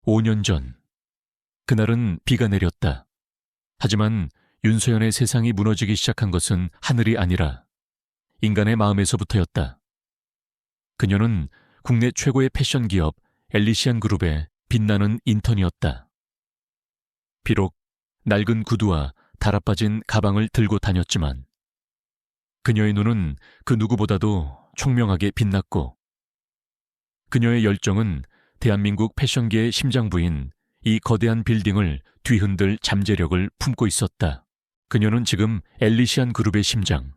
5년 전, 그날은 비가 내렸다. 하지만 윤소연의 세상이 무너지기 시작한 것은 하늘이 아니라 인간의 마음에서부터였다. 그녀는 국내 최고의 패션 기업 엘리시안 그룹의 빛나는 인턴이었다. 비록 낡은 구두와 달아빠진 가방을 들고 다녔지만 그녀의 눈은 그 누구보다도 총명하게 빛났고 그녀의 열정은 대한민국 패션계의 심장부인 이 거대한 빌딩을 뒤흔들 잠재력을 품고 있었다. 그녀는 지금 엘리시안 그룹의 심장,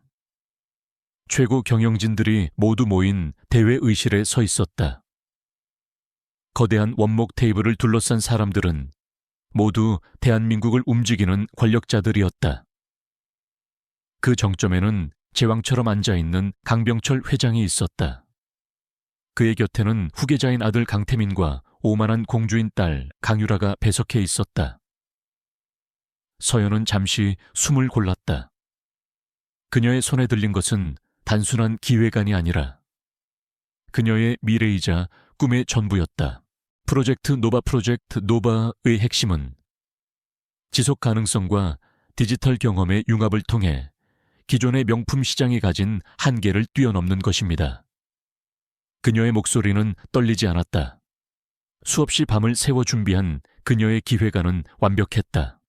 최고 경영진들이 모두 모인 대회 의실에 서 있었다. 거대한 원목 테이블을 둘러싼 사람들은 모두 대한민국을 움직이는 권력자들이었다. 그 정점에는 제왕처럼 앉아있는 강병철 회장이 있었다. 그의 곁에는 후계자인 아들 강태민과 오만한 공주인 딸 강유라가 배석해 있었다. 서연은 잠시 숨을 골랐다. 그녀의 손에 들린 것은 단순한 기획안이 아니라 그녀의 미래이자 꿈의 전부였다. 프로젝트 노바의 핵심은 지속 가능성과 디지털 경험의 융합을 통해 기존의 명품 시장이 가진 한계를 뛰어넘는 것입니다. 그녀의 목소리는 떨리지 않았다. 수없이 밤을 새워 준비한 그녀의 기획안은 완벽했다.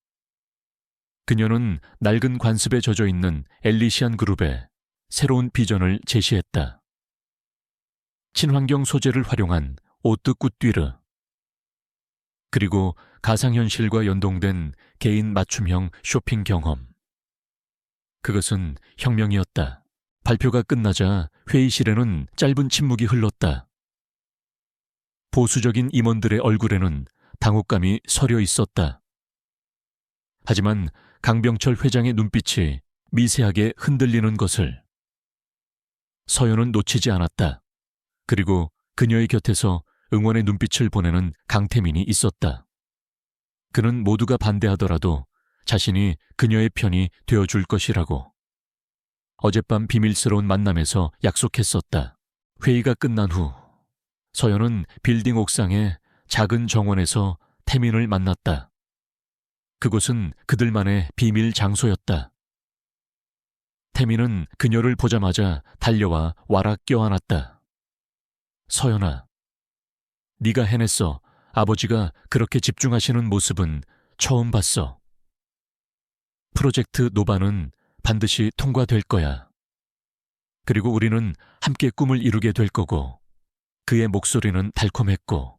그녀는 낡은 관습에 젖어 있는 엘리시안 그룹에 새로운 비전을 제시했다. 친환경 소재를 활용한 오뜨 꾸띠르, 그리고 가상현실과 연동된 개인 맞춤형 쇼핑 경험. 그것은 혁명이었다. 발표가 끝나자 회의실에는 짧은 침묵이 흘렀다. 보수적인 임원들의 얼굴에는 당혹감이 서려 있었다. 하지만 강병철 회장의 눈빛이 미세하게 흔들리는 것을 서연은 놓치지 않았다. 그리고 그녀의 곁에서 응원의 눈빛을 보내는 강태민이 있었다. 그는 모두가 반대하더라도 자신이 그녀의 편이 되어줄 것이라고 어젯밤 비밀스러운 만남에서 약속했었다. 회의가 끝난 후 서연은 빌딩 옥상의 작은 정원에서 태민을 만났다. 그곳은 그들만의 비밀 장소였다. 태민은 그녀를 보자마자 달려와 와락 껴안았다. 서연아, 네가 해냈어. 아버지가 그렇게 집중하시는 모습은 처음 봤어. 프로젝트 노바는 반드시 통과될 거야. 그리고 우리는 함께 꿈을 이루게 될 거고, 그의 목소리는 달콤했고,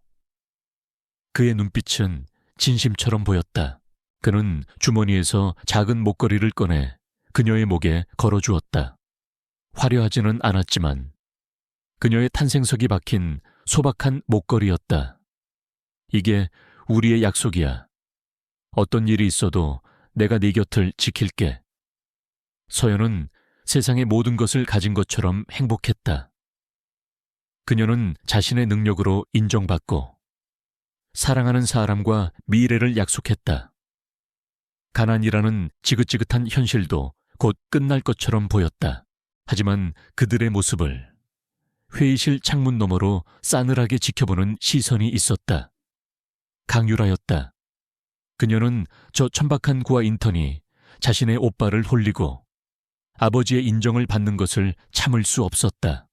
그의 눈빛은 진심처럼 보였다. 그는 주머니에서 작은 목걸이를 꺼내 그녀의 목에 걸어주었다. 화려하지는 않았지만 그녀의 탄생석이 박힌 소박한 목걸이였다. 이게 우리의 약속이야. 어떤 일이 있어도 내가 네 곁을 지킬게. 서연은 세상의 모든 것을 가진 것처럼 행복했다. 그녀는 자신의 능력으로 인정받고 사랑하는 사람과 미래를 약속했다. 가난이라는 지긋지긋한 현실도 곧 끝날 것처럼 보였다. 하지만 그들의 모습을 회의실 창문 너머로 싸늘하게 지켜보는 시선이 있었다. 강유라였다. 그녀는 저 천박한 고아 인턴이 자신의 오빠를 홀리고 아버지의 인정을 받는 것을 참을 수 없었다.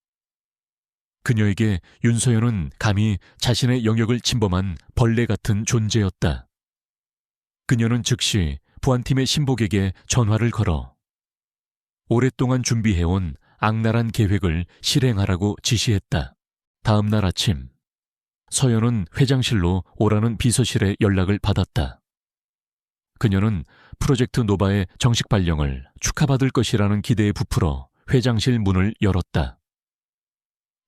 그녀에게 윤서연은 감히 자신의 영역을 침범한 벌레 같은 존재였다. 그녀는 즉시 보안팀의 신복에게 전화를 걸어 오랫동안 준비해온 악랄한 계획을 실행하라고 지시했다. 다음 날 아침, 서연은 회장실로 오라는 비서실의 연락을 받았다. 그녀는 프로젝트 노바의 정식 발령을 축하받을 것이라는 기대에 부풀어 회장실 문을 열었다.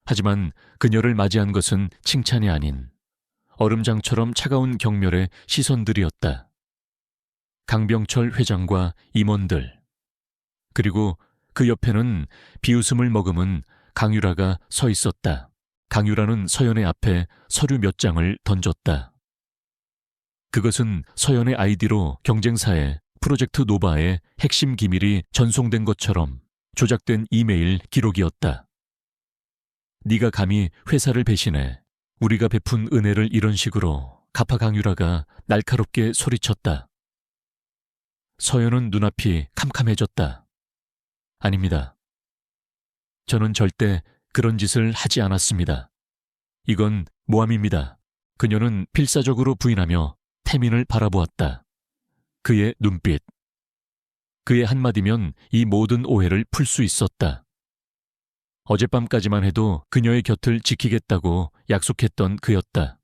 하지만 그녀를 맞이한 것은 칭찬이 아닌 얼음장처럼 차가운 경멸의 시선들이었다. 강병철 회장과 임원들, 그리고 그 옆에는 비웃음을 머금은 강유라가 서 있었다. 강유라는 서연의 앞에 서류 몇 장을 던졌다. 그것은 서연의 아이디로 경쟁사에 프로젝트 노바의 핵심 기밀이 전송된 것처럼 조작된 이메일 기록이었다. 네가 감히 회사를 배신해 우리가 베푼 은혜를 이런 식으로 가파강유라가 날카롭게 소리쳤다. 서연은 눈앞이 캄캄해졌다. 아닙니다. 저는 절대 그런 짓을 하지 않았습니다. 이건 모함입니다. 그녀는 필사적으로 부인하며 태민을 바라보았다. 그의 눈빛. 그의 한마디면 이 모든 오해를 풀 수 있었다. 어젯밤까지만 해도 그녀의 곁을 지키겠다고 약속했던 그였다.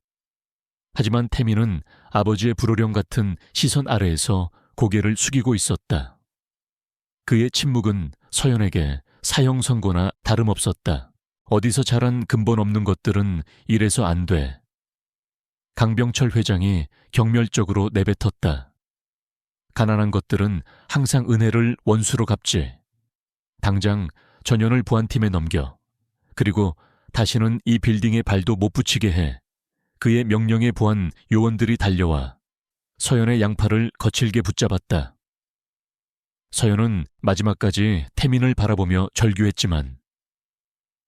하지만 태민은 아버지의 불호령 같은 시선 아래에서 고개를 숙이고 있었다. 그의 침묵은 서연에게 사형 선고나 다름없었다. 어디서 자란 근본 없는 것들은 이래서 안 돼. 강병철 회장이 경멸적으로 내뱉었다. 가난한 것들은 항상 은혜를 원수로 갚지. 당장 전현을 보안팀에 넘겨. 그리고 다시는 이 빌딩에 발도 못 붙이게 해. 그의 명령에 보안 요원들이 달려와 서연의 양팔을 거칠게 붙잡았다. 서연은 마지막까지 태민을 바라보며 절규했지만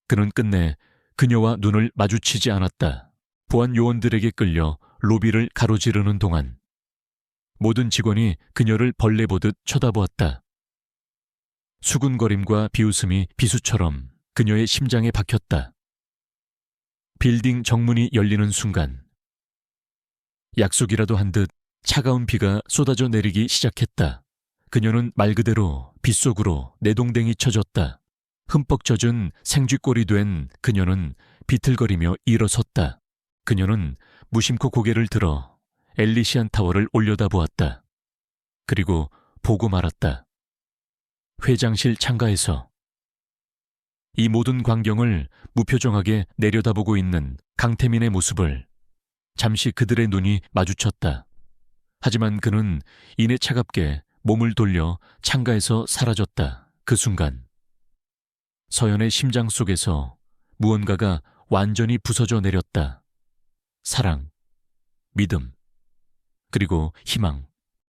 그는 끝내 그녀와 눈을 마주치지 않았다. 보안 요원들에게 끌려 로비를 가로지르는 동안 모든 직원이 그녀를 벌레 보듯 쳐다보았다. 수군거림과 비웃음이 비수처럼 그녀의 심장에 박혔다. 빌딩 정문이 열리는 순간 약속이라도 한 듯 차가운 비가 쏟아져 내리기 시작했다. 그녀는 말 그대로 빗속으로 내동댕이 쳐졌다. 흠뻑 젖은 생쥐꼴이 된 그녀는 비틀거리며 일어섰다. 그녀는 무심코 고개를 들어 엘리시안 타워를 올려다보았다. 그리고 보고 말았다. 회장실 창가에서 이 모든 광경을 무표정하게 내려다보고 있는 강태민의 모습을 잠시 그들의 눈이 마주쳤다. 하지만 그는 이내 차갑게 몸을 돌려 창가에서 사라졌다. 그 순간 서연의 심장 속에서 무언가가 완전히 부서져 내렸다. 사랑, 믿음, 그리고 희망.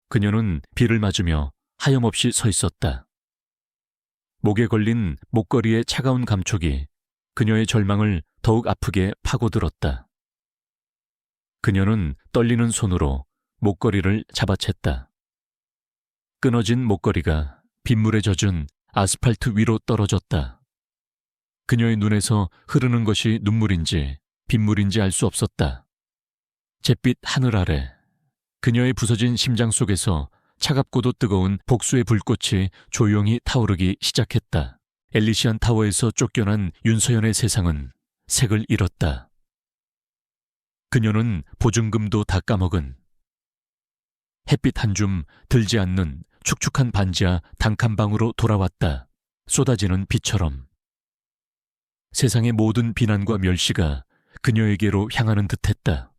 그녀는 비를 맞으며 하염없이 서 있었다. 목에 걸린 목걸이의 차가운 감촉이 그녀의 절망을 더욱 아프게 파고들었다. 그녀는 떨리는 손으로 목걸이를 잡아챘다. 끊어진 목걸이가 빗물에 젖은 아스팔트 위로 떨어졌다. 그녀의 눈에서 흐르는 것이 눈물인지 빗물인지 알 수 없었다. 잿빛 하늘 아래 그녀의 부서진 심장 속에서 차갑고도 뜨거운 복수의 불꽃이 조용히 타오르기 시작했다. 엘리시안 타워에서 쫓겨난 윤서연의 세상은 색을 잃었다. 그녀는 보증금도 다 까먹은 햇빛 한 줌 들지 않는 축축한 반지하 단칸방으로 돌아왔다. 쏟아지는 비처럼. 세상의 모든 비난과 멸시가 그녀에게로 향하는 듯했다.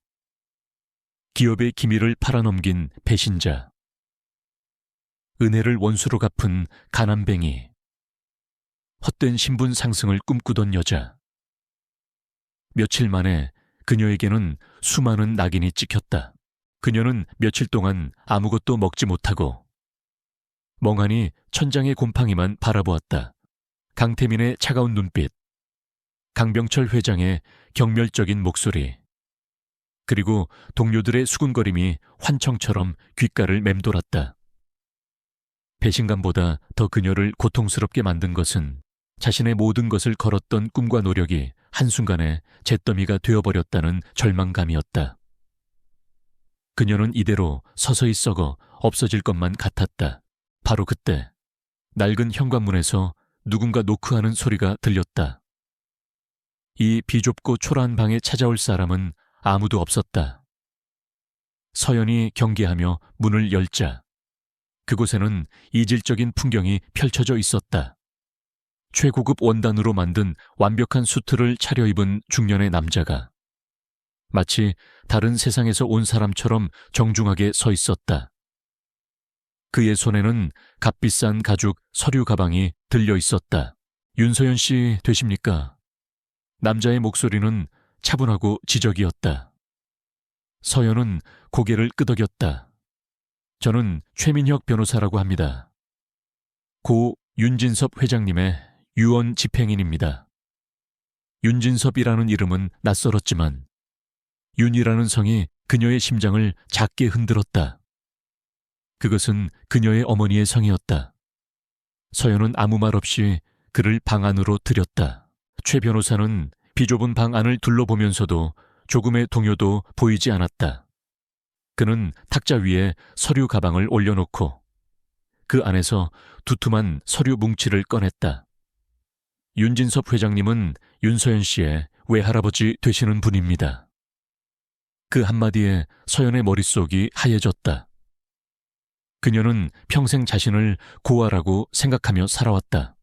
기업의 기밀을 팔아넘긴 배신자. 은혜를 원수로 갚은 가난뱅이. 헛된 신분 상승을 꿈꾸던 여자. 며칠 만에 그녀에게는 수많은 낙인이 찍혔다. 그녀는 며칠 동안 아무것도 먹지 못하고 멍하니 천장의 곰팡이만 바라보았다. 강태민의 차가운 눈빛, 강병철 회장의 경멸적인 목소리, 그리고 동료들의 수군거림이 환청처럼 귓가를 맴돌았다. 배신감보다 더 그녀를 고통스럽게 만든 것은 자신의 모든 것을 걸었던 꿈과 노력이 한순간에 잿더미가 되어버렸다는 절망감이었다. 그녀는 이대로 서서히 썩어 없어질 것만 같았다. 바로 그때 낡은 현관문에서 누군가 노크하는 소리가 들렸다. 이 비좁고 초라한 방에 찾아올 사람은 아무도 없었다. 서연이 경계하며 문을 열자 그곳에는 이질적인 풍경이 펼쳐져 있었다. 최고급 원단으로 만든 완벽한 수트를 차려입은 중년의 남자가 마치 다른 세상에서 온 사람처럼 정중하게 서 있었다. 그의 손에는 값비싼 가죽 서류 가방이 들려 있었다. 윤서연 씨 되십니까? 남자의 목소리는 차분하고 지적이었다. 서연은 고개를 끄덕였다. 저는 최민혁 변호사라고 합니다. 고 윤진섭 회장님의 유언 집행인입니다. 윤진섭이라는 이름은 낯설었지만 윤이라는 성이 그녀의 심장을 작게 흔들었다. 그것은 그녀의 어머니의 성이었다. 서연은 아무 말 없이 그를 방 안으로 들였다. 최 변호사는 비좁은 방 안을 둘러보면서도 조금의 동요도 보이지 않았다. 그는 탁자 위에 서류 가방을 올려놓고 그 안에서 두툼한 서류 뭉치를 꺼냈다. 윤진섭 회장님은 윤서연 씨의 외할아버지 되시는 분입니다. 그 한마디에 서연의 머릿속이 하얘졌다. 그녀는 평생 자신을 고아라고 생각하며 살아왔다.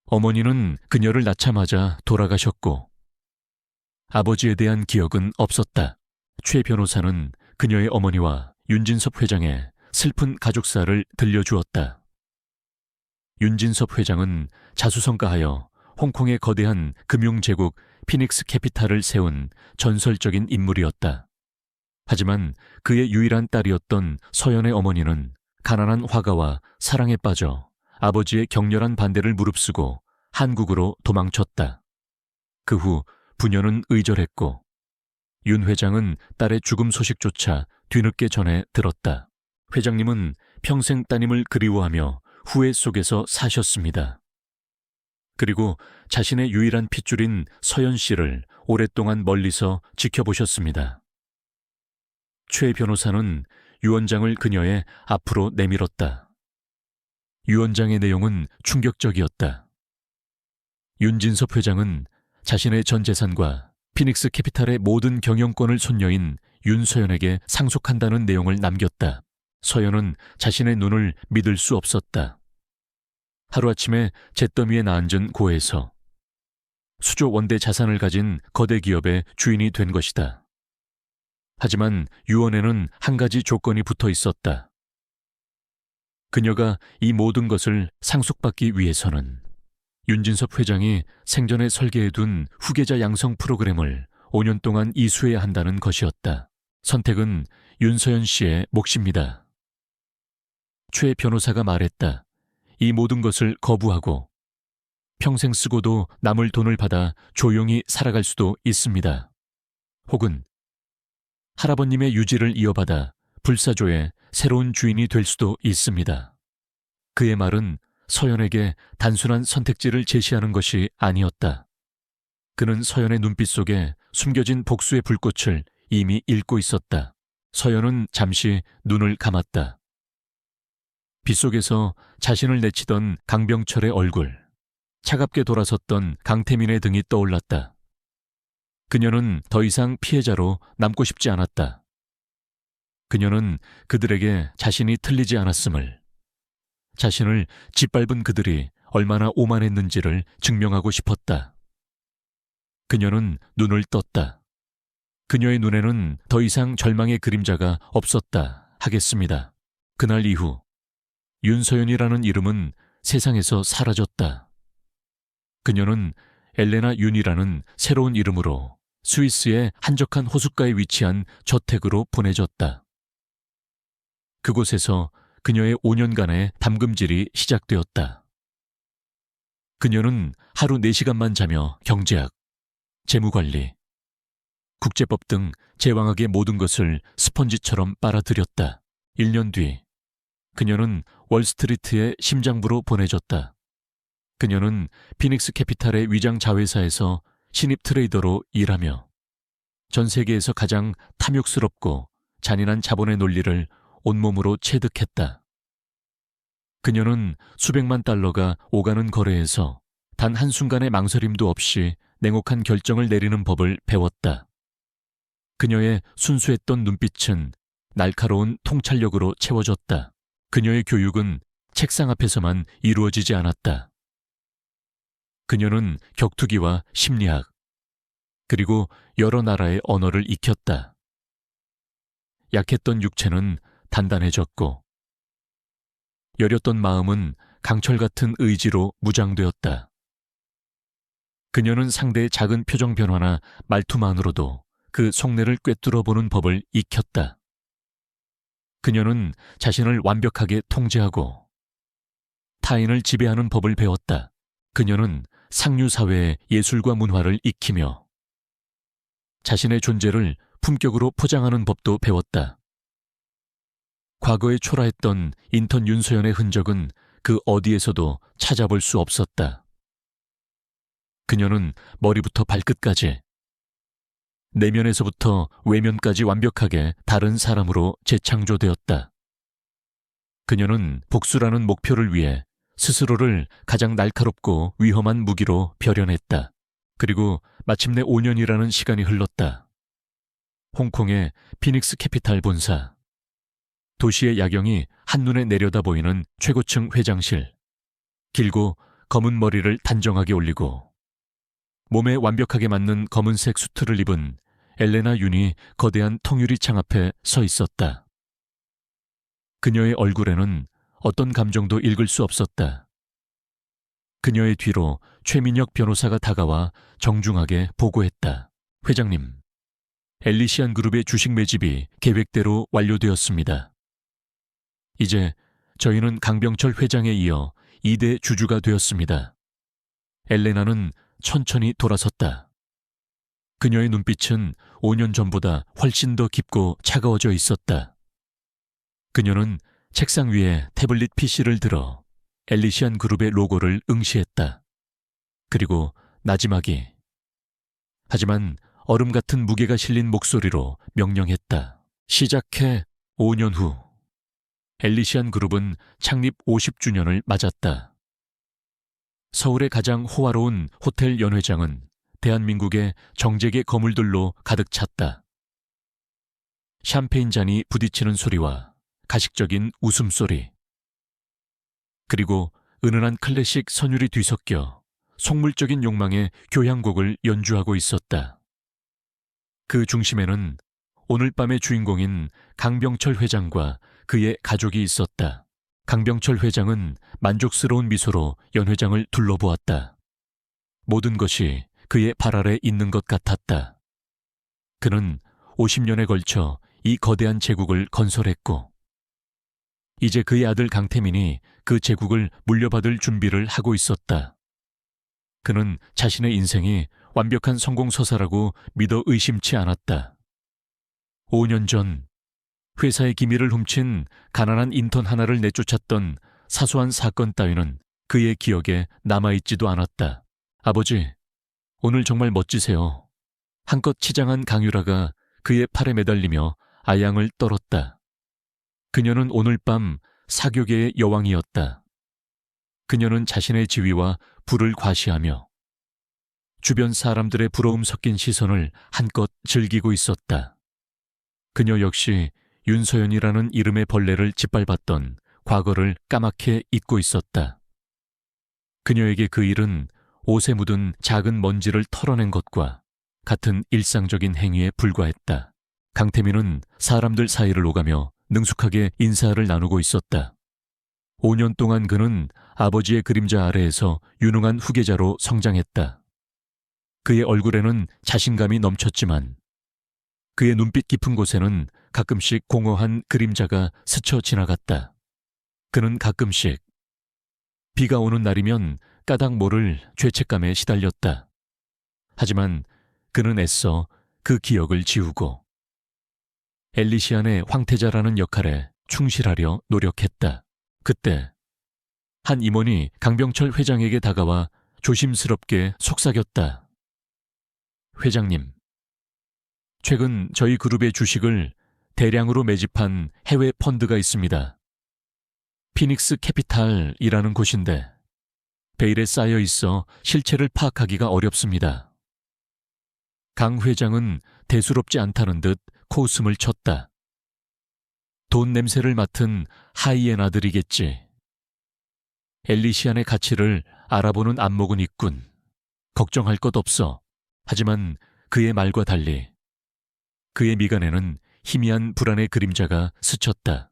어머니는 그녀를 낳자마자 돌아가셨고 아버지에 대한 기억은 없었다. 최 변호사는 그녀의 어머니와 윤진섭 회장의 슬픈 가족사를 들려주었다. 윤진섭 회장은 자수성가하여 홍콩의 거대한 금융제국 피닉스 캐피탈을 세운 전설적인 인물이었다. 하지만 그의 유일한 딸이었던 서연의 어머니는 가난한 화가와 사랑에 빠져 아버지의 격렬한 반대를 무릅쓰고 한국으로 도망쳤다. 그 후 부녀는 의절했고 윤 회장은 딸의 죽음 소식조차 뒤늦게 전해 들었다. 회장님은 평생 따님을 그리워하며 후회 속에서 사셨습니다. 그리고 자신의 유일한 핏줄인 서연 씨를 오랫동안 멀리서 지켜보셨습니다. 최 변호사는 유언장을 그녀의 앞으로 내밀었다. 유언장의 내용은 충격적이었다. 윤진섭 회장은 자신의 전 재산과 피닉스 캐피탈의 모든 경영권을 손녀인 윤서연에게 상속한다는 내용을 남겼다. 서연은 자신의 눈을 믿을 수 없었다. 하루아침에 잿더미에 나앉은 고에서 수조 원대 자산을 가진 거대 기업의 주인이 된 것이다. 하지만 유언에는 한 가지 조건이 붙어 있었다. 그녀가 이 모든 것을 상속받기 위해서는 윤진섭 회장이 생전에 설계해둔 후계자 양성 프로그램을 5년 동안 이수해야 한다는 것이었다. 선택은 윤서연 씨의 몫입니다. 최 변호사가 말했다. 이 모든 것을 거부하고 평생 쓰고도 남을 돈을 받아 조용히 살아갈 수도 있습니다. 혹은 할아버님의 유지를 이어받아 불사조의 새로운 주인이 될 수도 있습니다. 그의 말은 서연에게 단순한 선택지를 제시하는 것이 아니었다. 그는 서연의 눈빛 속에 숨겨진 복수의 불꽃을 이미 읽고 있었다. 서연은 잠시 눈을 감았다. 빗속에서 자신을 내치던 강병철의 얼굴, 차갑게 돌아섰던 강태민의 등이 떠올랐다. 그녀는 더 이상 피해자로 남고 싶지 않았다. 그녀는 그들에게 자신이 틀리지 않았음을, 자신을 짓밟은 그들이 얼마나 오만했는지를 증명하고 싶었다. 그녀는 눈을 떴다. 그녀의 눈에는 더 이상 절망의 그림자가 없었다 하겠습니다. 그날 이후 윤서연이라는 이름은 세상에서 사라졌다. 그녀는 엘레나 윤이라는 새로운 이름으로 스위스의 한적한 호숫가에 위치한 저택으로 보내졌다. 그곳에서 그녀의 5년간의 담금질이 시작되었다. 그녀는 하루 4시간만 자며 경제학, 재무관리, 국제법 등 제왕학의 모든 것을 스펀지처럼 빨아들였다. 1년 뒤 그녀는 월스트리트의 심장부로 보내졌다. 그녀는 피닉스 캐피탈의 위장 자회사에서 신입 트레이더로 일하며 전 세계에서 가장 탐욕스럽고 잔인한 자본의 논리를 온몸으로 체득했다. 그녀는 수백만 달러가 오가는 거래에서 단 한순간의 망설임도 없이 냉혹한 결정을 내리는 법을 배웠다. 그녀의 순수했던 눈빛은 날카로운 통찰력으로 채워졌다. 그녀의 교육은 책상 앞에서만 이루어지지 않았다. 그녀는 격투기와 심리학, 그리고 여러 나라의 언어를 익혔다. 약했던 육체는 단단해졌고 여렸던 마음은 강철 같은 의지로 무장되었다. 그녀는 상대의 작은 표정 변화나 말투만으로도 그 속내를 꿰뚫어 보는 법을 익혔다. 그녀는 자신을 완벽하게 통제하고 타인을 지배하는 법을 배웠다. 그녀는 상류 사회의 예술과 문화를 익히며 자신의 존재를 품격으로 포장하는 법도 배웠다. 과거에 초라했던 인턴 윤소연의 흔적은 그 어디에서도 찾아볼 수 없었다. 그녀는 머리부터 발끝까지, 내면에서부터 외면까지 완벽하게 다른 사람으로 재창조되었다. 그녀는 복수라는 목표를 위해 스스로를 가장 날카롭고 위험한 무기로 벼려냈다. 그리고 마침내 5년이라는 시간이 흘렀다. 홍콩의 피닉스 캐피탈 본사. 도시의 야경이 한눈에 내려다 보이는 최고층 회장실. 길고 검은 머리를 단정하게 올리고 몸에 완벽하게 맞는 검은색 수트를 입은 엘레나 윤이 거대한 통유리 창 앞에 서 있었다. 그녀의 얼굴에는 어떤 감정도 읽을 수 없었다. 그녀의 뒤로 최민혁 변호사가 다가와 정중하게 보고했다. 회장님, 엘리시안 그룹의 주식 매집이 계획대로 완료되었습니다. 이제 저희는 강병철 회장에 이어 2대 주주가 되었습니다. 엘레나는 천천히 돌아섰다. 그녀의 눈빛은 5년 전보다 훨씬 더 깊고 차가워져 있었다. 그녀는 책상 위에 태블릿 PC를 들어 엘리시안 그룹의 로고를 응시했다. 그리고 나지막이, 하지만 얼음 같은 무게가 실린 목소리로 명령했다. 시작해 5년 후. 엘리시안 그룹은 창립 50주년을 맞았다. 서울의 가장 호화로운 호텔 연회장은 대한민국의 정재계 거물들로 가득 찼다. 샴페인 잔이 부딪히는 소리와 가식적인 웃음소리, 그리고 은은한 클래식 선율이 뒤섞여 속물적인 욕망의 교향곡을 연주하고 있었다. 그 중심에는 오늘 밤의 주인공인 강병철 회장과 그의 가족이 있었다. 강병철 회장은 만족스러운 미소로 연 회장을 둘러보았다. 모든 것이 그의 발 아래 있는 것 같았다. 그는 50년에 걸쳐 이 거대한 제국을 건설했고, 이제 그의 아들 강태민이 그 제국을 물려받을 준비를 하고 있었다. 그는 자신의 인생이 완벽한 성공서사라고 믿어 의심치 않았다. 5년 전 회사의 기밀을 훔친 가난한 인턴 하나를 내쫓았던 사소한 사건 따위는 그의 기억에 남아있지도 않았다. 아버지, 오늘 정말 멋지세요. 한껏 치장한 강유라가 그의 팔에 매달리며 아양을 떨었다. 그녀는 오늘 밤 사교계의 여왕이었다. 그녀는 자신의 지위와 부를 과시하며 주변 사람들의 부러움 섞인 시선을 한껏 즐기고 있었다. 그녀 역시 윤서연이라는 이름의 벌레를 짓밟았던 과거를 까맣게 잊고 있었다. 그녀에게 그 일은 옷에 묻은 작은 먼지를 털어낸 것과 같은 일상적인 행위에 불과했다. 강태민은 사람들 사이를 오가며 능숙하게 인사를 나누고 있었다. 5년 동안 그는 아버지의 그림자 아래에서 유능한 후계자로 성장했다. 그의 얼굴에는 자신감이 넘쳤지만 그의 눈빛 깊은 곳에는 가끔씩 공허한 그림자가 스쳐 지나갔다. 그는 가끔씩 비가 오는 날이면 까닭 모를 죄책감에 시달렸다. 하지만 그는 애써 그 기억을 지우고 엘리시안의 황태자라는 역할에 충실하려 노력했다. 그때 한 임원이 강병철 회장에게 다가와 조심스럽게 속삭였다. 회장님, 최근 저희 그룹의 주식을 대량으로 매집한 해외 펀드가 있습니다. 피닉스 캐피탈이라는 곳인데 베일에 쌓여 있어 실체를 파악하기가 어렵습니다. 강 회장은 대수롭지 않다는 듯 코웃음을 쳤다. 돈 냄새를 맡은 하이에나들이겠지. 엘리시안의 가치를 알아보는 안목은 있군. 걱정할 것 없어. 하지만 그의 말과 달리 그의 미간에는 희미한 불안의 그림자가 스쳤다.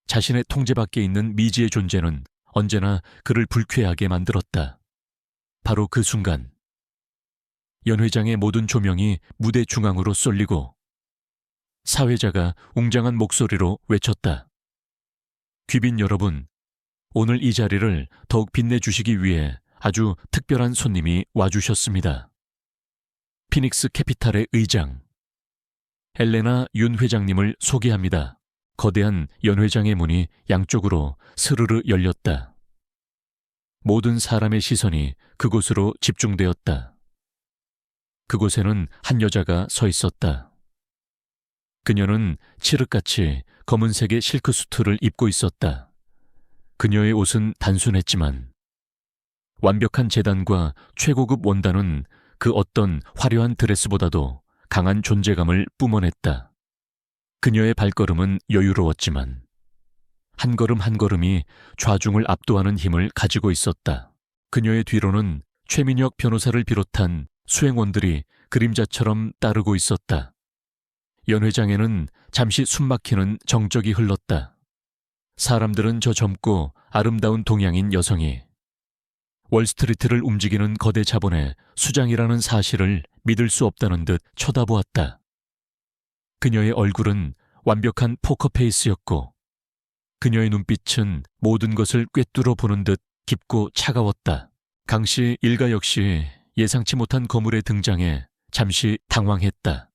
자신의 통제 밖에 있는 미지의 존재는 언제나 그를 불쾌하게 만들었다. 바로 그 순간 연 회장의 모든 조명이 무대 중앙으로 쏠리고 사회자가 웅장한 목소리로 외쳤다. 귀빈 여러분, 오늘 이 자리를 더욱 빛내주시기 위해 아주 특별한 손님이 와주셨습니다. 피닉스 캐피탈의 의장 엘레나 윤 회장님을 소개합니다. 거대한 연회장의 문이 양쪽으로 스르르 열렸다. 모든 사람의 시선이 그곳으로 집중되었다. 그곳에는 한 여자가 서 있었다. 그녀는 칠흑같이 검은색의 실크 수트를 입고 있었다. 그녀의 옷은 단순했지만 완벽한 재단과 최고급 원단은 그 어떤 화려한 드레스보다도 강한 존재감을 뿜어냈다. 그녀의 발걸음은 여유로웠지만 한 걸음 한 걸음이 좌중을 압도하는 힘을 가지고 있었다. 그녀의 뒤로는 최민혁 변호사를 비롯한 수행원들이 그림자처럼 따르고 있었다. 연회장에는 잠시 숨막히는 정적이 흘렀다. 사람들은 저 젊고 아름다운 동양인 여성이 월스트리트를 움직이는 거대 자본의 수장이라는 사실을 믿을 수 없다는 듯 쳐다보았다. 그녀의 얼굴은 완벽한 포커페이스였고 그녀의 눈빛은 모든 것을 꿰뚫어 보는 듯 깊고 차가웠다. 강씨 일가 역시 예상치 못한 거물의 등장에 잠시 당황했다.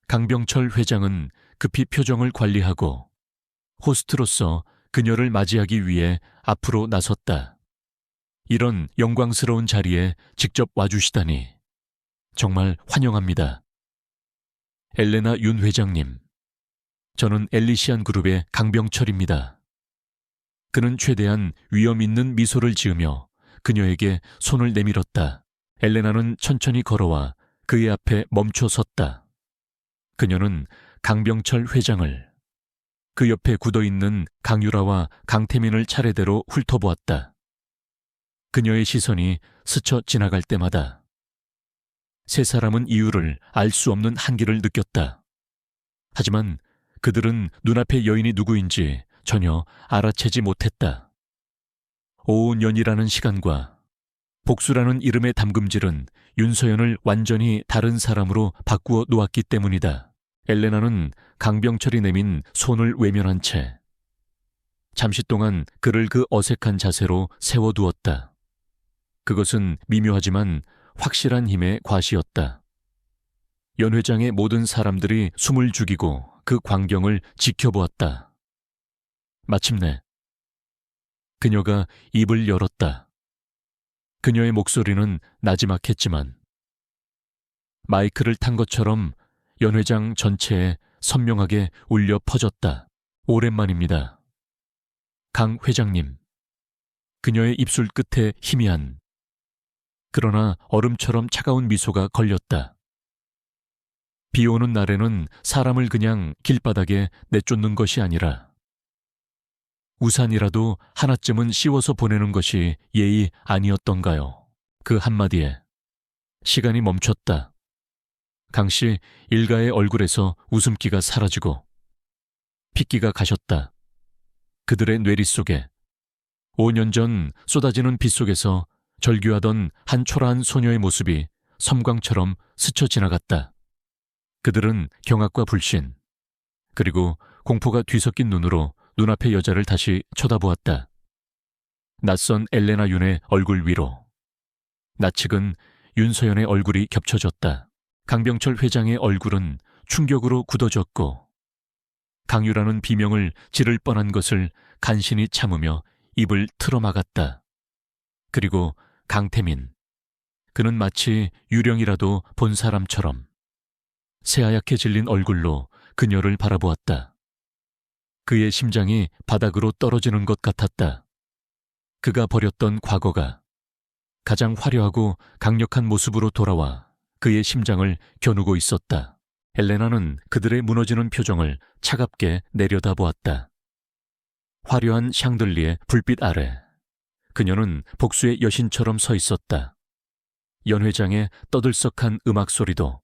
강병철 회장은 급히 표정을 관리하고 호스트로서 그녀를 맞이하기 위해 앞으로 나섰다. 이런 영광스러운 자리에 직접 와주시다니 정말 환영합니다. 엘레나 윤 회장님, 저는 엘리시안 그룹의 강병철입니다. 그는 최대한 위험 있는 미소를 지으며 그녀에게 손을 내밀었다. 엘레나는 천천히 걸어와 그의 앞에 멈춰 섰다. 그녀는 강병철 회장을, 그 옆에 굳어있는 강유라와 강태민을 차례대로 훑어보았다. 그녀의 시선이 스쳐 지나갈 때마다 세 사람은 이유를 알 수 없는 한기를 느꼈다. 하지만 그들은 눈앞의 여인이 누구인지 전혀 알아채지 못했다. 5년이라는 시간과 복수라는 이름의 담금질은 윤서연을 완전히 다른 사람으로 바꾸어 놓았기 때문이다. 엘레나는 강병철이 내민 손을 외면한 채 잠시 동안 그를 그 어색한 자세로 세워두었다. 그것은 미묘하지만 확실한 힘의 과시였다. 연 회장의 모든 사람들이 숨을 죽이고 그 광경을 지켜보았다. 마침내 그녀가 입을 열었다. 그녀의 목소리는 나지막했지만 마이크를 탄 것처럼 연 회장 전체에 선명하게 울려 퍼졌다. 오랜만입니다. 강 회장님. 그녀의 입술 끝에 희미한 그러나 얼음처럼 차가운 미소가 걸렸다. 비 오는 날에는 사람을 그냥 길바닥에 내쫓는 것이 아니라 우산이라도 하나쯤은 씌워서 보내는 것이 예의 아니었던가요? 그 한마디에 시간이 멈췄다. 강씨 일가의 얼굴에서 웃음기가 사라지고 핏기가 가셨다. 그들의 뇌리 속에 5년 전 쏟아지는 빛 속에서 절규하던 한 초라한 소녀의 모습이 섬광처럼 스쳐 지나갔다. 그들은 경악과 불신, 그리고 공포가 뒤섞인 눈으로 눈앞의 여자를 다시 쳐다보았다. 낯선 엘레나 윤의 얼굴 위로 낯익은 윤서연의 얼굴이 겹쳐졌다. 강병철 회장의 얼굴은 충격으로 굳어졌고 강유라는 비명을 지를 뻔한 것을 간신히 참으며 입을 틀어막았다. 그리고 강태민, 그는 마치 유령이라도 본 사람처럼 새하얗게 질린 얼굴로 그녀를 바라보았다. 그의 심장이 바닥으로 떨어지는 것 같았다. 그가 버렸던 과거가 가장 화려하고 강력한 모습으로 돌아와 그의 심장을 겨누고 있었다. 엘레나는 그들의 무너지는 표정을 차갑게 내려다보았다. 화려한 샹들리의 불빛 아래 그녀는 복수의 여신처럼 서 있었다. 연 회장의 떠들썩한 음악 소리도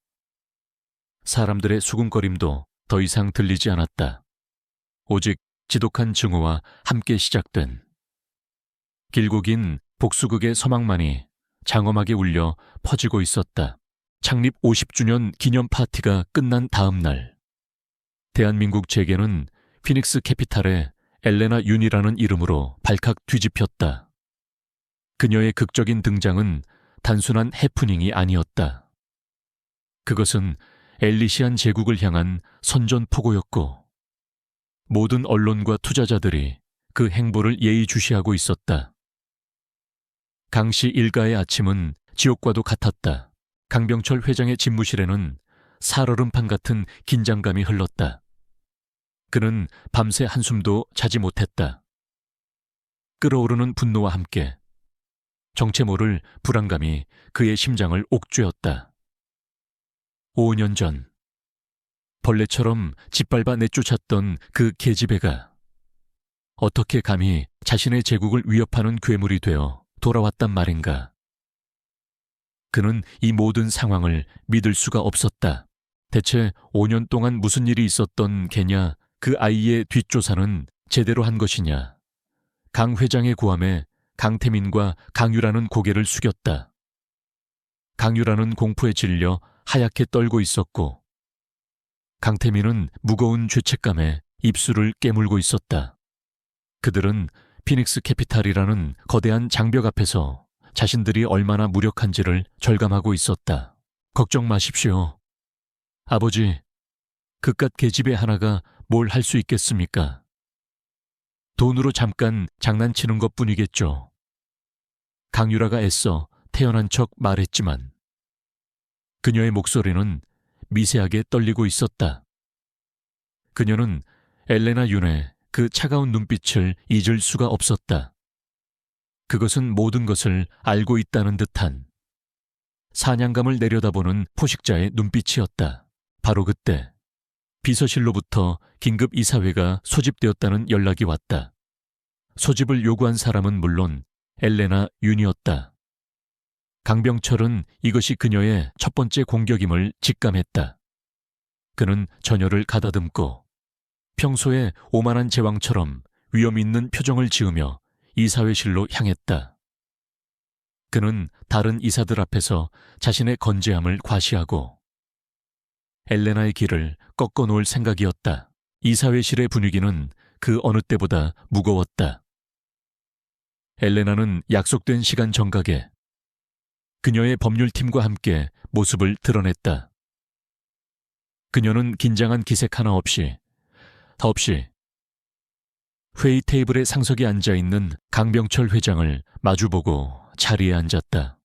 사람들의 수군거림도 더 이상 들리지 않았다. 오직 지독한 증오와 함께 시작된 길고 긴 복수극의 서막만이 장엄하게 울려 퍼지고 있었다. 창립 50주년 기념 파티가 끝난 다음 날, 대한민국 재계는 피닉스 캐피탈의 엘레나 윤이라는 이름으로 발칵 뒤집혔다. 그녀의 극적인 등장은 단순한 해프닝이 아니었다. 그것은 엘리시안 제국을 향한 선전포고였고 모든 언론과 투자자들이 그 행보를 예의주시하고 있었다. 강씨 일가의 아침은 지옥과도 같았다. 강병철 회장의 집무실에는 살얼음판 같은 긴장감이 흘렀다. 그는 밤새 한숨도 자지 못했다. 끓어오르는 분노와 함께 정체 모를 불안감이 그의 심장을 옥죄었다. 5년 전 벌레처럼 짓밟아 내쫓았던 그 계집애가 어떻게 감히 자신의 제국을 위협하는 괴물이 되어 돌아왔단 말인가. 그는 이 모든 상황을 믿을 수가 없었다. 대체 5년 동안 무슨 일이 있었던 개냐, 그 아이의 뒷조사는 제대로 한 것이냐. 강 회장의 고함에 강태민과 강유라는 고개를 숙였다. 강유라는 공포에 질려 하얗게 떨고 있었고 강태민은 무거운 죄책감에 입술을 깨물고 있었다. 그들은 피닉스 캐피탈이라는 거대한 장벽 앞에서 자신들이 얼마나 무력한지를 절감하고 있었다. 걱정 마십시오. 아버지, 그깟 계집애 하나가 뭘 할 수 있겠습니까? 돈으로 잠깐 장난치는 것뿐이겠죠. 강유라가 애써 태연한 척 말했지만 그녀의 목소리는 미세하게 떨리고 있었다. 그녀는 엘레나 윤의 그 차가운 눈빛을 잊을 수가 없었다. 그것은 모든 것을 알고 있다는 듯한 사냥감을 내려다보는 포식자의 눈빛이었다. 바로 그때 비서실로부터 긴급 이사회가 소집되었다는 연락이 왔다. 소집을 요구한 사람은 물론 엘레나 윤이었다. 강병철은 이것이 그녀의 첫 번째 공격임을 직감했다. 그는 전열을 가다듬고 평소에 오만한 제왕처럼 위험 있는 표정을 지으며 이사회실로 향했다. 그는 다른 이사들 앞에서 자신의 건재함을 과시하고 엘레나의 길을 꺾어 놓을 생각이었다. 이사회실의 분위기는 그 어느 때보다 무거웠다. 엘레나는 약속된 시간 정각에 그녀의 법률팀과 함께 모습을 드러냈다. 그녀는 긴장한 기색 하나 없이 회의 테이블에 상석에 앉아있는 강병철 회장을 마주보고 자리에 앉았다.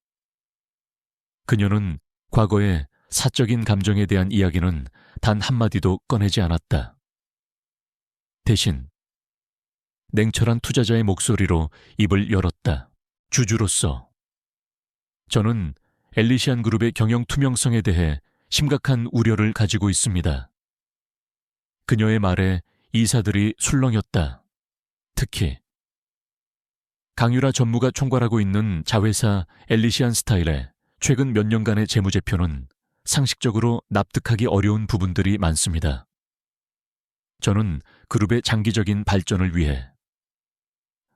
그녀는 과거의 사적인 감정에 대한 이야기는 단 한마디도 꺼내지 않았다. 대신 냉철한 투자자의 목소리로 입을 열었다. 주주로서 저는 엘리시안 그룹의 경영 투명성에 대해 심각한 우려를 가지고 있습니다. 그녀의 말에 이사들이 술렁였다. 특히 강유라 전무가 총괄하고 있는 자회사 엘리시안 스타일의 최근 몇 년간의 재무제표는 상식적으로 납득하기 어려운 부분들이 많습니다. 저는 그룹의 장기적인 발전을 위해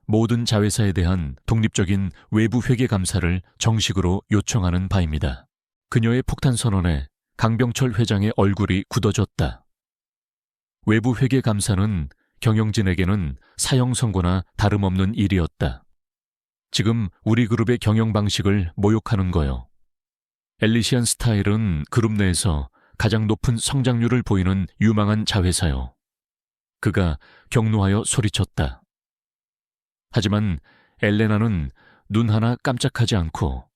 모든 자회사에 대한 독립적인 외부 회계 감사를 정식으로 요청하는 바입니다. 그녀의 폭탄 선언에 강병철 회장의 얼굴이 굳어졌다. 외부 회계 감사는 경영진에게는 사형 선고나 다름없는 일이었다. 지금 우리 그룹의 경영 방식을 모욕하는 거요. 엘리시안 스타일은 그룹 내에서 가장 높은 성장률을 보이는 유망한 자회사요. 그가 격노하여 소리쳤다. 하지만 엘레나는 눈 하나 깜짝하지 않고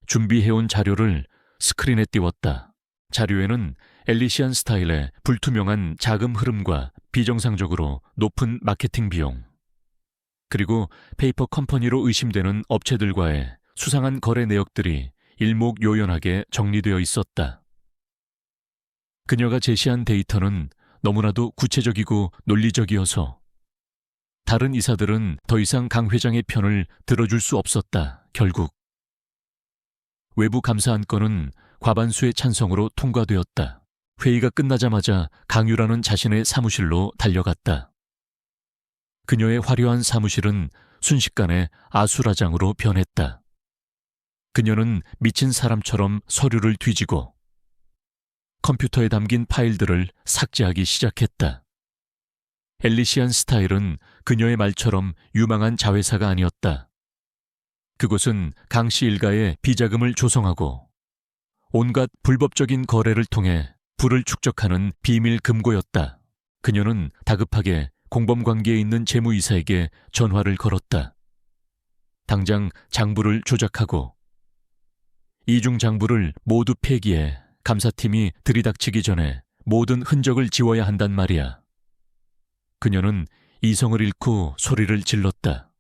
준비해온 자료를 스크린에 띄웠다. 자료에는 엘리시안 스타일의 불투명한 자금 흐름과 비정상적으로 높은 마케팅 비용, 그리고 페이퍼 컴퍼니로 의심되는 업체들과의 수상한 거래 내역들이 일목요연하게 정리되어 있었다. 그녀가 제시한 데이터는 너무나도 구체적이고 논리적이어서 다른 이사들은 더 이상 강 회장의 편을 들어줄 수 없었다. 결국 외부 감사 안건은 과반수의 찬성으로 통과되었다. 회의가 끝나자마자 강유라는 자신의 사무실로 달려갔다. 그녀의 화려한 사무실은 순식간에 아수라장으로 변했다. 그녀는 미친 사람처럼 서류를 뒤지고 컴퓨터에 담긴 파일들을 삭제하기 시작했다. 엘리시안 스타일은 그녀의 말처럼 유망한 자회사가 아니었다. 그곳은 강씨 일가의 비자금을 조성하고 온갖 불법적인 거래를 통해 부를 축적하는 비밀 금고였다. 그녀는 다급하게 공범 관계에 있는 재무이사에게 전화를 걸었다. 당장 장부를 조작하고 이중 장부를 모두 폐기해 감사팀이 들이닥치기 전에 모든 흔적을 지워야 한단 말이야. 그녀는 이성을 잃고 소리를 질렀다.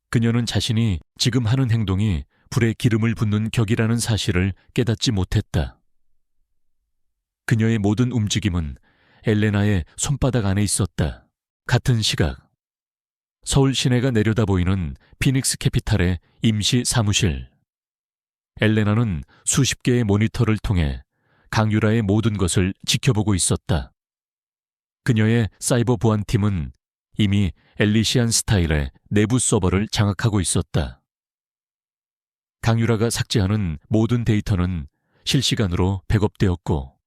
그녀는 자신이 지금 하는 행동이 불에 기름을 붓는 격이라는 사실을 깨닫지 못했다. 그녀의 모든 움직임은 엘레나의 손바닥 안에 있었다. 같은 시각, 서울 시내가 내려다 보이는 피닉스 캐피탈의 임시 사무실. 엘레나는 수십 개의 모니터를 통해 강유라의 모든 것을 지켜보고 있었다. 그녀의 사이버 보안팀은 이미 엘리시안 스타일의 내부 서버를 장악하고 있었다. 강유라가 삭제하는 모든 데이터는 실시간으로 백업되었고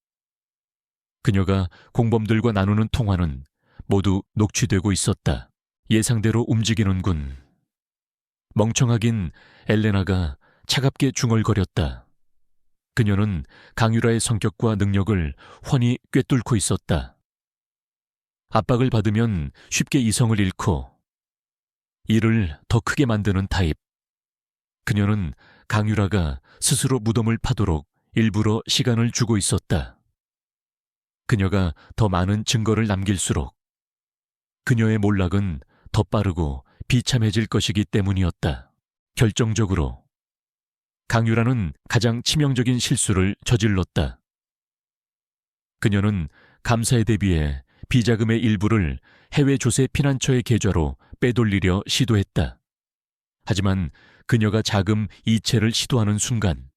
그녀가 공범들과 나누는 통화는 모두 녹취되고 있었다. 예상대로 움직이는군. 멍청하긴 엘레나가 차갑게 중얼거렸다. 그녀는 강유라의 성격과 능력을 훤히 꿰뚫고 있었다. 압박을 받으면 쉽게 이성을 잃고 일을 더 크게 만드는 타입. 그녀는 강유라가 스스로 무덤을 파도록 일부러 시간을 주고 있었다. 그녀가 더 많은 증거를 남길수록 그녀의 몰락은 더 빠르고 비참해질 것이기 때문이었다. 결정적으로 강유라는 가장 치명적인 실수를 저질렀다. 그녀는 감사에 대비해 비자금의 일부를 해외 조세 피난처의 계좌로 빼돌리려 시도했다. 하지만 그녀가 자금 이체를 시도하는 순간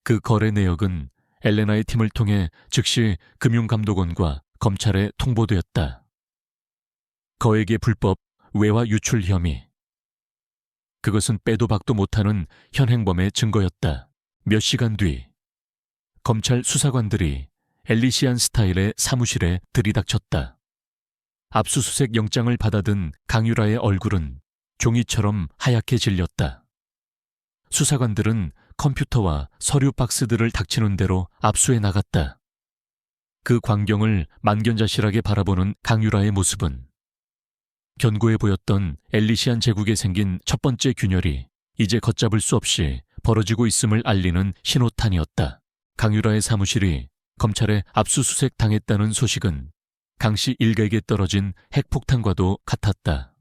그 거래 내역은 엘레나의 팀을 통해 즉시 금융감독원과 검찰에 통보되었다. 거액의 불법 외화 유출 혐의. 그것은 빼도 박도 못하는 현행범의 증거였다. 몇 시간 뒤 검찰 수사관들이 엘리시안 스타일의 사무실에 들이닥쳤다. 압수수색 영장을 받아든 강유라의 얼굴은 종이처럼 하얗게 질렸다. 수사관들은 컴퓨터와 서류 박스들을 닥치는 대로 압수해 나갔다. 그 광경을 만견자실하게 바라보는 강유라의 모습은 견고해 보였던 엘리시안 제국에 생긴 첫 번째 균열이 이제 걷잡을 수 없이 벌어지고 있음을 알리는 신호탄이었다. 강유라의 사무실이 검찰에 압수수색 당했다는 소식은 강씨 일가에게 떨어진 핵폭탄과도 같았다.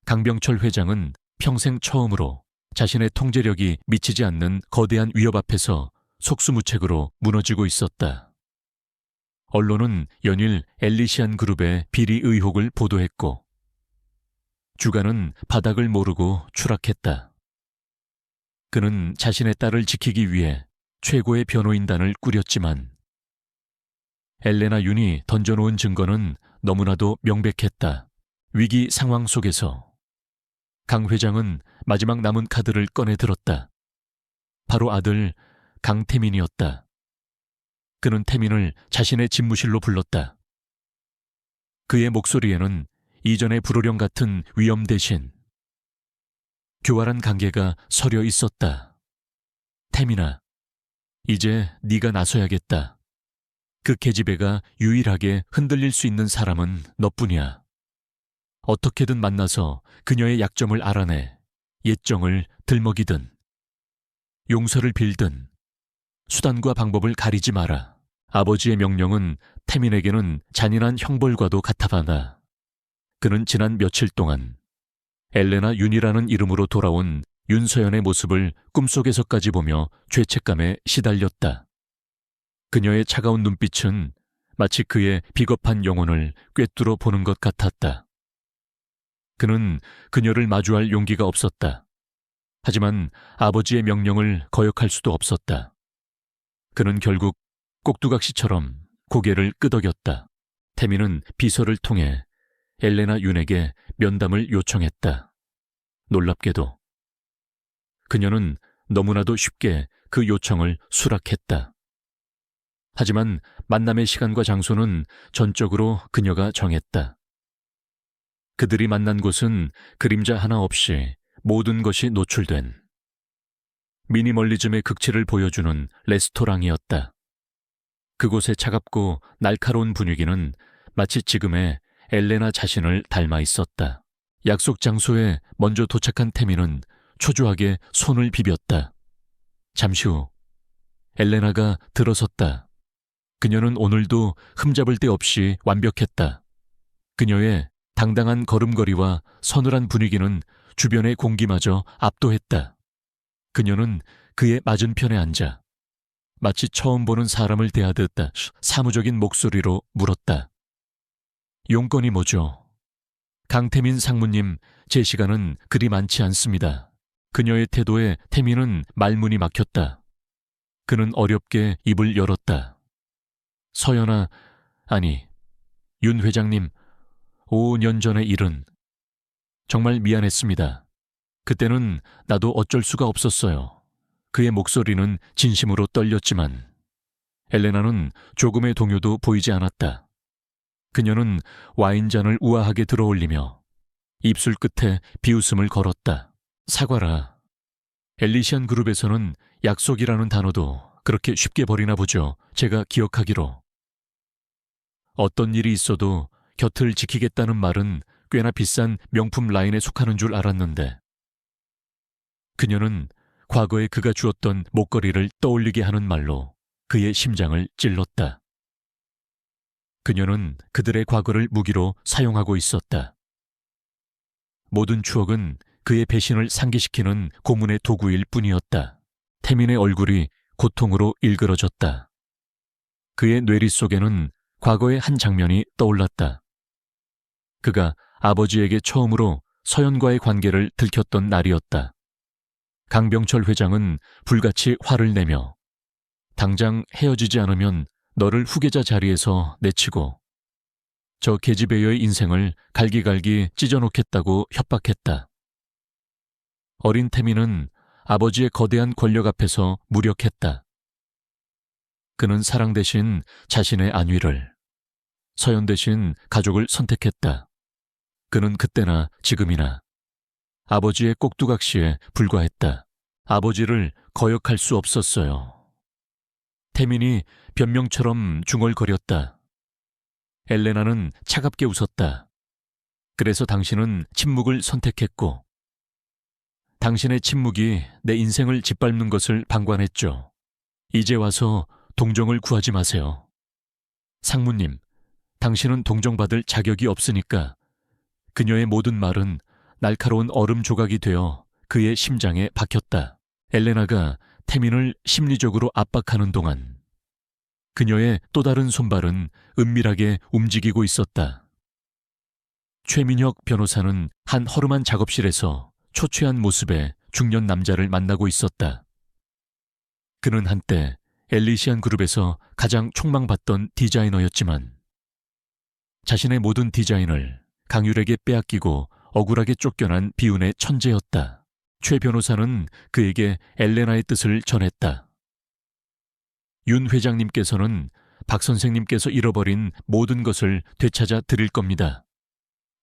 강병철 회장은 평생 처음으로 자신의 통제력이 미치지 않는 거대한 위협 앞에서 속수무책으로 무너지고 있었다. 언론은 연일 엘리시안 그룹의 비리 의혹을 보도했고 주가는 바닥을 모르고 추락했다. 그는 자신의 딸을 지키기 위해 최고의 변호인단을 꾸렸지만 엘레나 윤이 던져놓은 증거는 너무나도 명백했다. 위기 상황 속에서 강 회장은 마지막 남은 카드를 꺼내 들었다. 바로 아들 강태민이었다. 그는 태민을 자신의 집무실로 불렀다. 그의 목소리에는 이전의 불호령 같은 위험 대신 교활한 관계가 서려 있었다. 태민아, 이제 네가 나서야겠다. 그 계집애가 유일하게 흔들릴 수 있는 사람은 너뿐이야. 어떻게든 만나서 그녀의 약점을 알아내 예정을 들먹이든 용서를 빌든 수단과 방법을 가리지 마라. 아버지의 명령은 태민에게는 잔인한 형벌과도 같아봤나. 그는 지난 며칠 동안 엘레나 윤이라는 이름으로 돌아온 윤서연의 모습을 꿈속에서까지 보며 죄책감에 시달렸다. 그녀의 차가운 눈빛은 마치 그의 비겁한 영혼을 꿰뚫어 보는 것 같았다. 그는 그녀를 마주할 용기가 없었다. 하지만 아버지의 명령을 거역할 수도 없었다. 그는 결국 꼭두각시처럼 고개를 끄덕였다. 태민은 비서를 통해 엘레나 윤에게 면담을 요청했다. 놀랍게도 그녀는 너무나도 쉽게 그 요청을 수락했다. 하지만 만남의 시간과 장소는 전적으로 그녀가 정했다. 그들이 만난 곳은 그림자 하나 없이 모든 것이 노출된 미니멀리즘의 극치를 보여주는 레스토랑이었다. 그곳의 차갑고 날카로운 분위기는 마치 지금의 엘레나 자신을 닮아 있었다. 약속 장소에 먼저 도착한 태미는 초조하게 손을 비볐다. 잠시 후 엘레나가 들어섰다. 그녀는 오늘도 흠잡을 데 없이 완벽했다. 그녀의 당당한 걸음걸이와 서늘한 분위기는 주변의 공기마저 압도했다. 그녀는 그의 맞은편에 앉아 마치 처음 보는 사람을 대하듯 사무적인 목소리로 물었다. 용건이 뭐죠? 강태민 상무님, 제 시간은 그리 많지 않습니다. 그녀의 태도에 태민은 말문이 막혔다. 그는 어렵게 입을 열었다. 서연아, 아니, 윤 회장님, 5년 전의 일은 정말 미안했습니다. 그때는 나도 어쩔 수가 없었어요. 그의 목소리는 진심으로 떨렸지만 엘레나는 조금의 동요도 보이지 않았다. 그녀는 와인잔을 우아하게 들어올리며 입술 끝에 비웃음을 걸었다. 사과라. 엘리시안 그룹에서는 약속이라는 단어도 그렇게 쉽게 버리나 보죠. 제가 기억하기로. 어떤 일이 있어도 곁을 지키겠다는 말은 꽤나 비싼 명품 라인에 속하는 줄 알았는데 그녀는 과거에 그가 주었던 목걸이를 떠올리게 하는 말로 그의 심장을 찔렀다. 그녀는 그들의 과거를 무기로 사용하고 있었다. 모든 추억은 그의 배신을 상기시키는 고문의 도구일 뿐이었다. 태민의 얼굴이 고통으로 일그러졌다. 그의 뇌리 속에는 과거의 한 장면이 떠올랐다. 그가 아버지에게 처음으로 서연과의 관계를 들켰던 날이었다. 강병철 회장은 불같이 화를 내며 당장 헤어지지 않으면 너를 후계자 자리에서 내치고 저 계집애여의 인생을 갈기갈기 찢어놓겠다고 협박했다. 어린 태민은 아버지의 거대한 권력 앞에서 무력했다. 그는 사랑 대신 자신의 안위를, 서연 대신 가족을 선택했다. 그는 그때나 지금이나 아버지의 꼭두각시에 불과했다. 아버지를 거역할 수 없었어요. 태민이 변명처럼 중얼거렸다. 엘레나는 차갑게 웃었다. 그래서 당신은 침묵을 선택했고 당신의 침묵이 내 인생을 짓밟는 것을 방관했죠. 이제 와서 동정을 구하지 마세요. 상무님, 당신은 동정받을 자격이 없으니까 그녀의 모든 말은 날카로운 얼음 조각이 되어 그의 심장에 박혔다. 엘레나가 태민을 심리적으로 압박하는 동안 그녀의 또 다른 손발은 은밀하게 움직이고 있었다. 최민혁 변호사는 한 허름한 작업실에서 초췌한 모습의 중년 남자를 만나고 있었다. 그는 한때 엘리시안 그룹에서 가장 촉망받던 디자이너였지만 자신의 모든 디자인을 강율에게 빼앗기고 억울하게 쫓겨난 비운의 천재였다. 최 변호사는 그에게 엘레나의 뜻을 전했다. 윤 회장님께서는 박 선생님께서 잃어버린 모든 것을 되찾아 드릴 겁니다.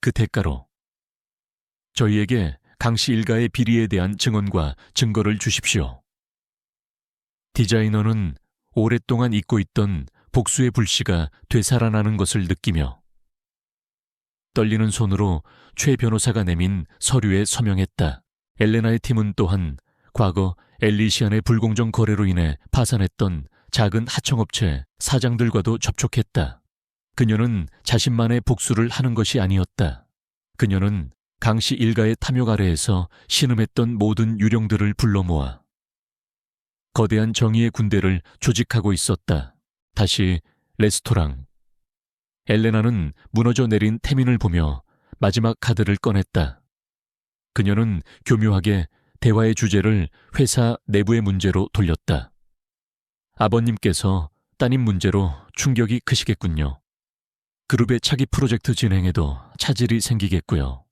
그 대가로 저희에게 강씨 일가의 비리에 대한 증언과 증거를 주십시오. 디자이너는 오랫동안 잊고 있던 복수의 불씨가 되살아나는 것을 느끼며 떨리는 손으로 최 변호사가 내민 서류에 서명했다. 엘레나의 팀은 또한 과거 엘리시안의 불공정 거래로 인해 파산했던 작은 하청업체 사장들과도 접촉했다. 그녀는 자신만의 복수를 하는 것이 아니었다. 그녀는 강씨 일가의 탐욕 아래에서 신음했던 모든 유령들을 불러 모아 거대한 정의의 군대를 조직하고 있었다. 다시 레스토랑. 엘레나는 무너져 내린 태민을 보며 마지막 카드를 꺼냈다. 그녀는 교묘하게 대화의 주제를 회사 내부의 문제로 돌렸다. 아버님께서 따님 문제로 충격이 크시겠군요. 그룹의 차기 프로젝트 진행에도 차질이 생기겠고요.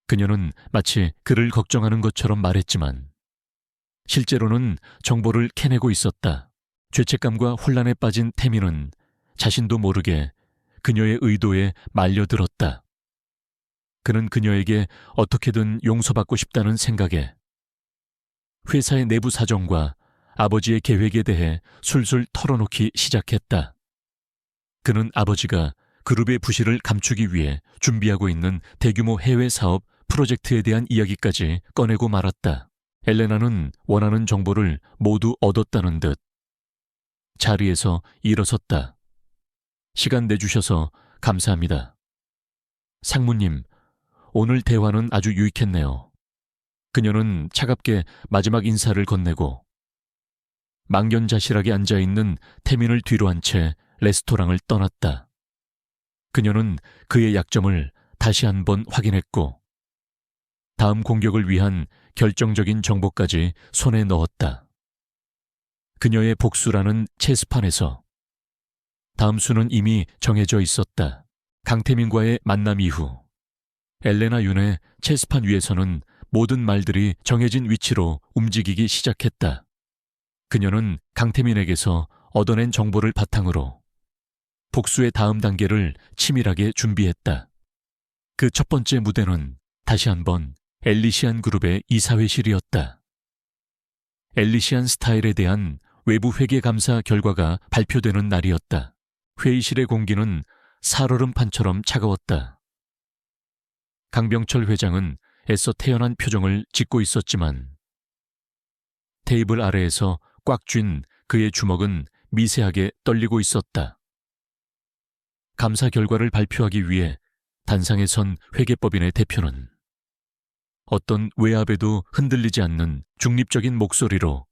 그녀는 마치 그를 걱정하는 것처럼 말했지만 실제로는 정보를 캐내고 있었다. 죄책감과 혼란에 빠진 태민은 자신도 모르게 그녀의 의도에 말려들었다. 그는 그녀에게 어떻게든 용서받고 싶다는 생각에 회사의 내부 사정과 아버지의 계획에 대해 술술 털어놓기 시작했다. 그는 아버지가 그룹의 부실을 감추기 위해 준비하고 있는 대규모 해외 사업 프로젝트에 대한 이야기까지 꺼내고 말았다. 엘레나는 원하는 정보를 모두 얻었다는 듯 자리에서 일어섰다. 시간 내주셔서 감사합니다. 상무님, 오늘 대화는 아주 유익했네요. 그녀는 차갑게 마지막 인사를 건네고 망연자실하게 앉아있는 태민을 뒤로 한 채 레스토랑을 떠났다. 그녀는 그의 약점을 다시 한번 확인했고 다음 공격을 위한 결정적인 정보까지 손에 넣었다. 그녀의 복수라는 체스판에서 다음 수는 이미 정해져 있었다. 강태민과의 만남 이후 엘레나 윤의 체스판 위에서는 모든 말들이 정해진 위치로 움직이기 시작했다. 그녀는 강태민에게서 얻어낸 정보를 바탕으로 복수의 다음 단계를 치밀하게 준비했다. 그 첫 번째 무대는 다시 한번 엘리시안 그룹의 이사회실이었다. 엘리시안 스타일에 대한 외부 회계감사 결과가 발표되는 날이었다. 회의실의 공기는 살얼음판처럼 차가웠다. 강병철 회장은 애써 태연한 표정을 짓고 있었지만 테이블 아래에서 꽉 쥔 그의 주먹은 미세하게 떨리고 있었다. 감사 결과를 발표하기 위해 단상에 선 회계법인의 대표는 어떤 외압에도 흔들리지 않는 중립적인 목소리로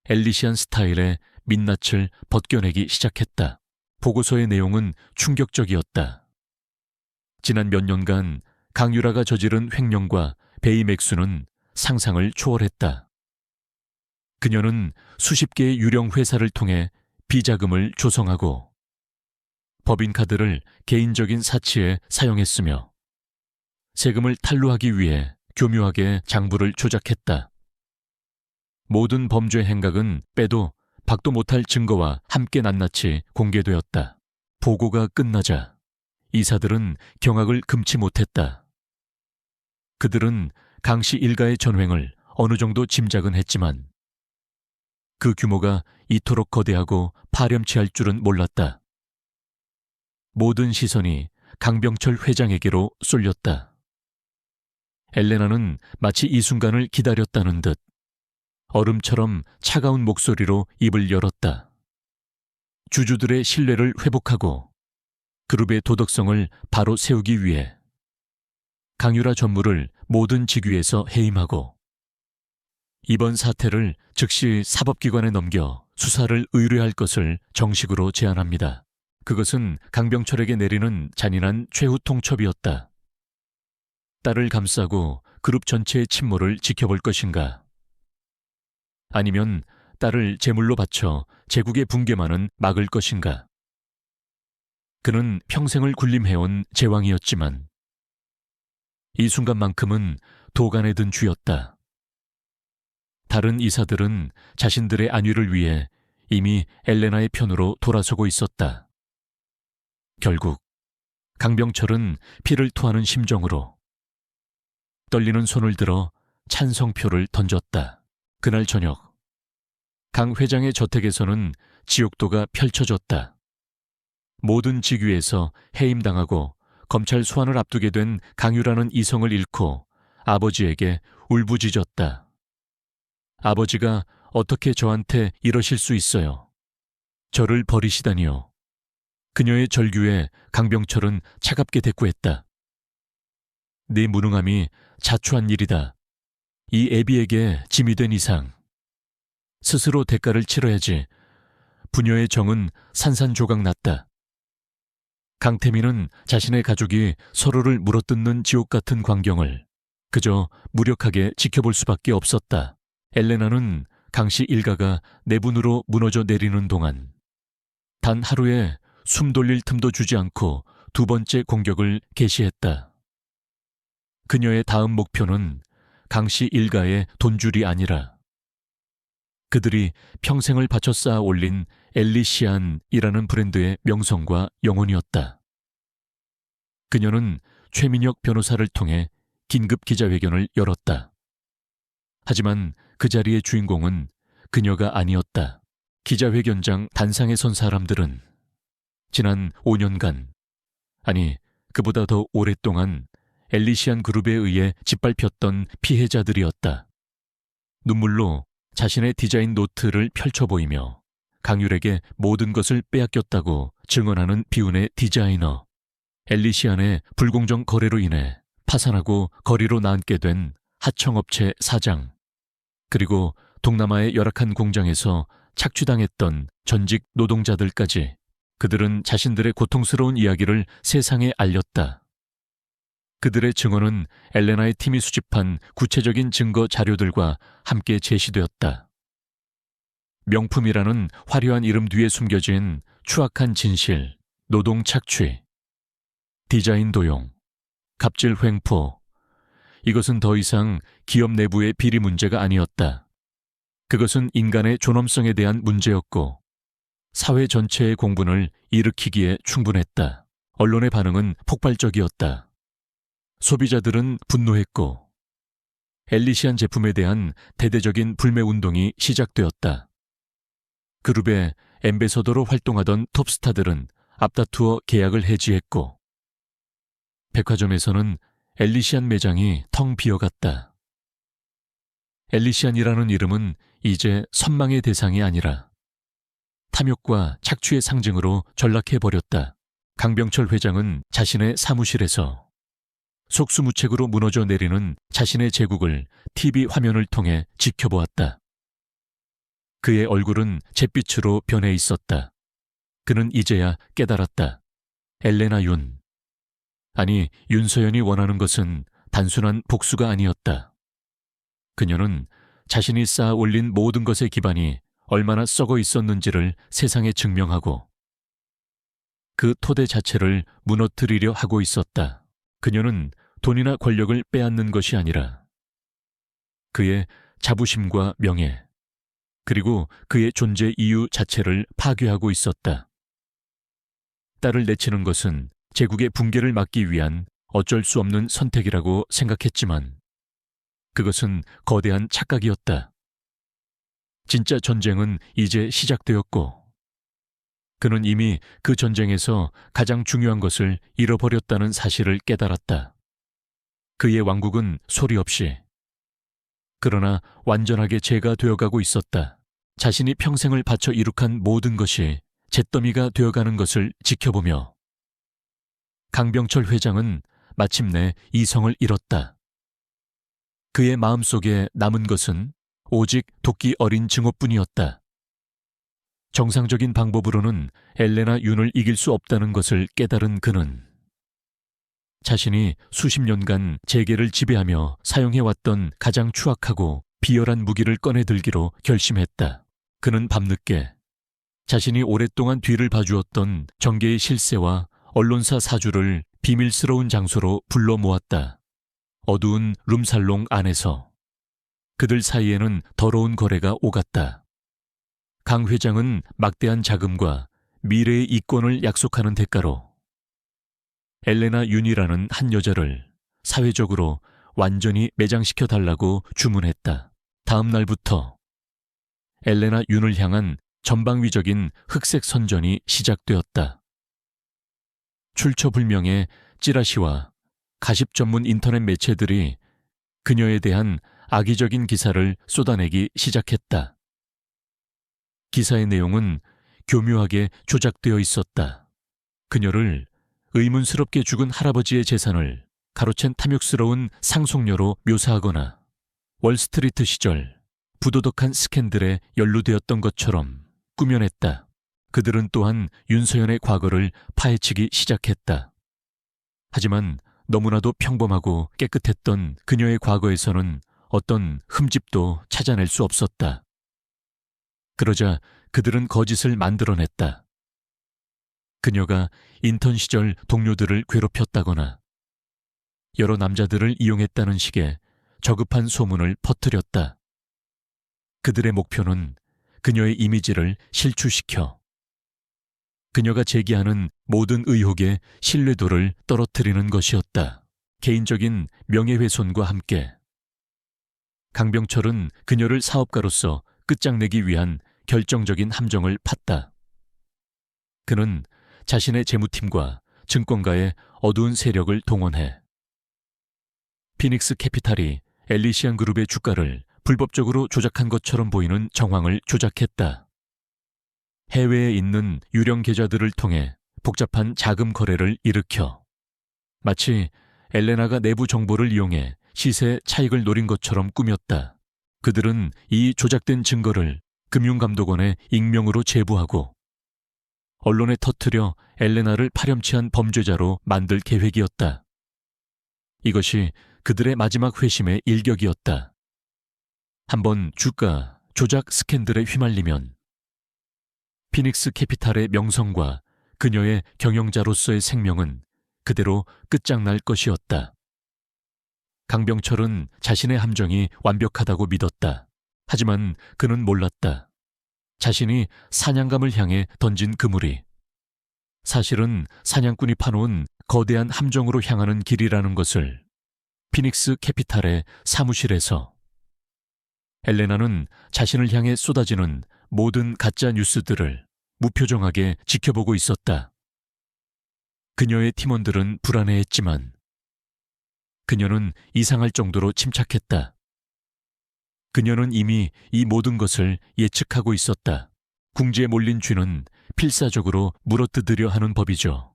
엘리시안 스타일의 민낯을 벗겨내기 시작했다. 보고서의 내용은 충격적이었다. 지난 몇 년간 강유라가 저지른 횡령과 배임 액수는 상상을 초월했다. 그녀는 수십 개의 유령 회사를 통해 비자금을 조성하고 법인카드를 개인적인 사치에 사용했으며 세금을 탈루하기 위해 교묘하게 장부를 조작했다. 모든 범죄 행각은 빼도 박도 못할 증거와 함께 낱낱이 공개되었다. 보고가 끝나자 이사들은 경악을 금치 못했다. 그들은 강씨 일가의 전횡을 어느 정도 짐작은 했지만 그 규모가 이토록 거대하고 파렴치할 줄은 몰랐다. 모든 시선이 강병철 회장에게로 쏠렸다. 엘레나는 마치 이 순간을 기다렸다는 듯 얼음처럼 차가운 목소리로 입을 열었다. 주주들의 신뢰를 회복하고 그룹의 도덕성을 바로 세우기 위해 강유라 전무를 모든 직위에서 해임하고 이번 사태를 즉시 사법기관에 넘겨 수사를 의뢰할 것을 정식으로 제안합니다. 그것은 강병철에게 내리는 잔인한 최후 통첩이었다. 딸을 감싸고 그룹 전체의 침몰을 지켜볼 것인가? 아니면 딸을 제물로 바쳐 제국의 붕괴만은 막을 것인가? 그는 평생을 군림해온 제왕이었지만 이 순간만큼은 도간에 든 쥐였다. 다른 이사들은 자신들의 안위를 위해 이미 엘레나의 편으로 돌아서고 있었다. 결국 강병철은 피를 토하는 심정으로 떨리는 손을 들어 찬성표를 던졌다. 그날 저녁 강 회장의 저택에서는 지옥도가 펼쳐졌다. 모든 직위에서 해임당하고 검찰 소환을 앞두게 된 강유라는 이성을 잃고 아버지에게 울부짖었다. 아버지가 어떻게 저한테 이러실 수 있어요? 저를 버리시다니요. 그녀의 절규에 강병철은 차갑게 대꾸했다. 네 무능함이 자초한 일이다. 이 애비에게 짐이 된 이상 스스로 대가를 치러야지. 부녀의 정은 산산조각 났다. 강태민은 자신의 가족이 서로를 물어뜯는 지옥 같은 광경을 그저 무력하게 지켜볼 수밖에 없었다. 엘레나는 강씨 일가가 내분으로 무너져 내리는 동안 단 하루에 숨 돌릴 틈도 주지 않고 두 번째 공격을 개시했다. 그녀의 다음 목표는 강씨 일가의 돈줄이 아니라 그들이 평생을 바쳐 쌓아 올린 엘리시안이라는 브랜드의 명성과 영혼이었다. 그녀는 최민혁 변호사를 통해 긴급 기자회견을 열었다. 하지만 그 자리의 주인공은 그녀가 아니었다. 기자회견장 단상에 선 사람들은 지난 5년간, 아니 그보다 더 오랫동안 엘리시안 그룹에 의해 짓밟혔던 피해자들이었다. 눈물로 자신의 디자인 노트를 펼쳐 보이며 강율에게 모든 것을 빼앗겼다고 증언하는 비운의 디자이너, 엘리시안의 불공정 거래로 인해 파산하고 거리로 나앉게 된 하청업체 사장, 그리고 동남아의 열악한 공장에서 착취당했던 전직 노동자들까지 그들은 자신들의 고통스러운 이야기를 세상에 알렸다. 그들의 증언은 엘레나의 팀이 수집한 구체적인 증거 자료들과 함께 제시되었다. 명품이라는 화려한 이름 뒤에 숨겨진 추악한 진실, 노동 착취, 디자인 도용, 갑질 횡포, 이것은 더 이상 기업 내부의 비리 문제가 아니었다. 그것은 인간의 존엄성에 대한 문제였고 사회 전체의 공분을 일으키기에 충분했다. 언론의 반응은 폭발적이었다. 소비자들은 분노했고 엘리시안 제품에 대한 대대적인 불매운동이 시작되었다. 그룹의 앰베서더로 활동하던 톱스타들은 앞다투어 계약을 해지했고 백화점에서는 엘리시안 매장이 텅 비어갔다. 엘리시안이라는 이름은 이제 선망의 대상이 아니라 탐욕과 착취의 상징으로 전락해버렸다. 강병철 회장은 자신의 사무실에서 속수무책으로 무너져 내리는 자신의 제국을 TV 화면을 통해 지켜보았다. 그의 얼굴은 잿빛으로 변해 있었다. 그는 이제야 깨달았다. 엘레나 윤, 아니 윤서연이 원하는 것은 단순한 복수가 아니었다. 그녀는 자신이 쌓아 올린 모든 것의 기반이 얼마나 썩어 있었는지를 세상에 증명하고 그 토대 자체를 무너뜨리려 하고 있었다. 그녀는 돈이나 권력을 빼앗는 것이 아니라 그의 자부심과 명예, 그리고 그의 존재 이유 자체를 파괴하고 있었다. 딸을 내치는 것은 제국의 붕괴를 막기 위한 어쩔 수 없는 선택이라고 생각했지만 그것은 거대한 착각이었다. 진짜 전쟁은 이제 시작되었고 그는 이미 그 전쟁에서 가장 중요한 것을 잃어버렸다는 사실을 깨달았다. 그의 왕국은 소리 없이, 그러나 완전하게 재가 되어가고 있었다. 자신이 평생을 바쳐 이룩한 모든 것이 잿더미가 되어가는 것을 지켜보며 강병철 회장은 마침내 이성을 잃었다. 그의 마음속에 남은 것은 오직 도끼 어린 증오뿐이었다. 정상적인 방법으로는 엘레나 윤을 이길 수 없다는 것을 깨달은 그는 자신이 수십 년간 재계를 지배하며 사용해왔던 가장 추악하고 비열한 무기를 꺼내들기로 결심했다. 그는 밤늦게 자신이 오랫동안 뒤를 봐주었던 정계의 실세와 언론사 사주를 비밀스러운 장소로 불러 모았다. 어두운 룸살롱 안에서 그들 사이에는 더러운 거래가 오갔다. 강 회장은 막대한 자금과 미래의 이권을 약속하는 대가로 엘레나 윤이라는 한 여자를 사회적으로 완전히 매장시켜 달라고 주문했다. 다음 날부터 엘레나 윤을 향한 전방위적인 흑색 선전이 시작되었다. 출처불명의 찌라시와 가십 전문 인터넷 매체들이 그녀에 대한 악의적인 기사를 쏟아내기 시작했다. 기사의 내용은 교묘하게 조작되어 있었다. 그녀를 의문스럽게 죽은 할아버지의 재산을 가로챈 탐욕스러운 상속녀로 묘사하거나 월스트리트 시절 부도덕한 스캔들에 연루되었던 것처럼 꾸며냈다. 그들은 또한 윤서연의 과거를 파헤치기 시작했다. 하지만 너무나도 평범하고 깨끗했던 그녀의 과거에서는 어떤 흠집도 찾아낼 수 없었다. 그러자 그들은 거짓을 만들어냈다. 그녀가 인턴 시절 동료들을 괴롭혔다거나 여러 남자들을 이용했다는 식의 저급한 소문을 퍼뜨렸다. 그들의 목표는 그녀의 이미지를 실추시켜 그녀가 제기하는 모든 의혹의 신뢰도를 떨어뜨리는 것이었다. 개인적인 명예훼손과 함께 강병철은 그녀를 사업가로서 끝장내기 위한 결정적인 함정을 팠다. 그는 자신의 재무팀과 증권가의 어두운 세력을 동원해 피닉스 캐피탈이 엘리시안 그룹의 주가를 불법적으로 조작한 것처럼 보이는 정황을 조작했다. 해외에 있는 유령 계좌들을 통해 복잡한 자금 거래를 일으켜 마치 엘레나가 내부 정보를 이용해 시세 차익을 노린 것처럼 꾸몄다. 그들은 이 조작된 증거를 금융감독원에 익명으로 제보하고 언론에 터뜨려 엘레나를 파렴치한 범죄자로 만들 계획이었다. 이것이 그들의 마지막 회심의 일격이었다. 한번 주가 조작 스캔들에 휘말리면 피닉스 캐피탈의 명성과 그녀의 경영자로서의 생명은 그대로 끝장날 것이었다. 강병철은 자신의 함정이 완벽하다고 믿었다. 하지만 그는 몰랐다. 자신이 사냥감을 향해 던진 그물이 사실은 사냥꾼이 파놓은 거대한 함정으로 향하는 길이라는 것을 피닉스 캐피탈의 사무실에서 엘레나는 자신을 향해 쏟아지는 모든 가짜 뉴스들을 무표정하게 지켜보고 있었다. 그녀의 팀원들은 불안해했지만 그녀는 이상할 정도로 침착했다. 그녀는 이미 이 모든 것을 예측하고 있었다. 궁지에 몰린 쥐는 필사적으로 물어뜯으려 하는 법이죠.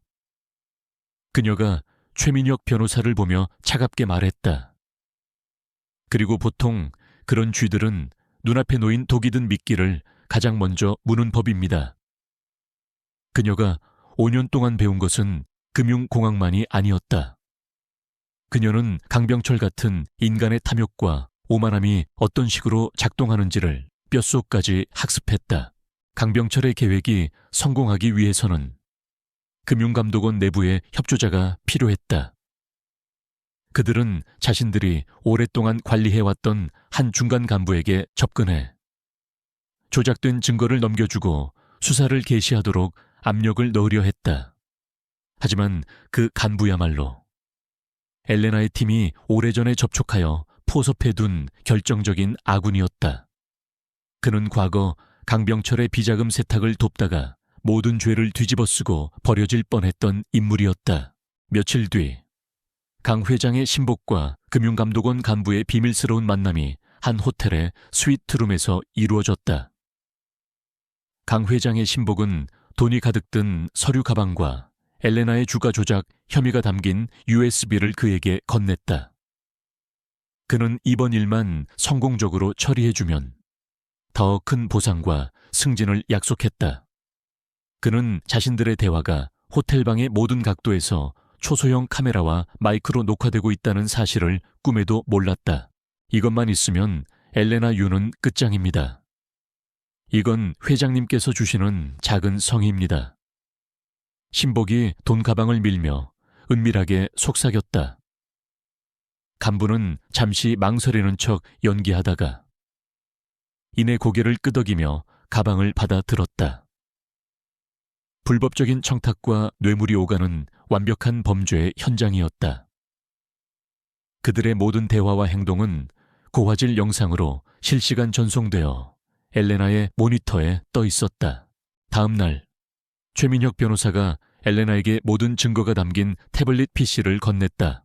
그녀가 최민혁 변호사를 보며 차갑게 말했다. 그리고 보통 그런 쥐들은 눈앞에 놓인 독이 든 미끼를 가장 먼저 무는 법입니다. 그녀가 5년 동안 배운 것은 금융공학만이 아니었다. 그녀는 강병철 같은 인간의 탐욕과 오만함이 어떤 식으로 작동하는지를 뼛속까지 학습했다. 강병철의 계획이 성공하기 위해서는 금융감독원 내부의 협조자가 필요했다. 그들은 자신들이 오랫동안 관리해왔던 한 중간 간부에게 접근해 조작된 증거를 넘겨주고 수사를 개시하도록 압력을 넣으려 했다. 하지만 그 간부야말로 엘레나의 팀이 오래전에 접촉하여 포섭해둔 결정적인 아군이었다. 그는 과거 강병철의 비자금 세탁을 돕다가 모든 죄를 뒤집어쓰고 버려질 뻔했던 인물이었다. 며칠 뒤 강 회장의 신복과 금융감독원 간부의 비밀스러운 만남이 한 호텔의 스위트룸에서 이루어졌다. 강 회장의 신복은 돈이 가득 든 서류 가방과 엘레나의 주가 조작 혐의가 담긴 USB를 그에게 건넸다. 그는 이번 일만 성공적으로 처리해주면 더 큰 보상과 승진을 약속했다. 그는 자신들의 대화가 호텔방의 모든 각도에서 초소형 카메라와 마이크로 녹화되고 있다는 사실을 꿈에도 몰랐다. 이것만 있으면 엘레나 유는 끝장입니다. 이건 회장님께서 주시는 작은 성의입니다. 신복이 돈 가방을 밀며 은밀하게 속삭였다. 간부는 잠시 망설이는 척 연기하다가 이내 고개를 끄덕이며 가방을 받아 들었다. 불법적인 청탁과 뇌물이 오가는 완벽한 범죄의 현장이었다. 그들의 모든 대화와 행동은 고화질 영상으로 실시간 전송되어 엘레나의 모니터에 떠 있었다. 다음 날 최민혁 변호사가 엘레나에게 모든 증거가 담긴 태블릿 PC를 건넸다.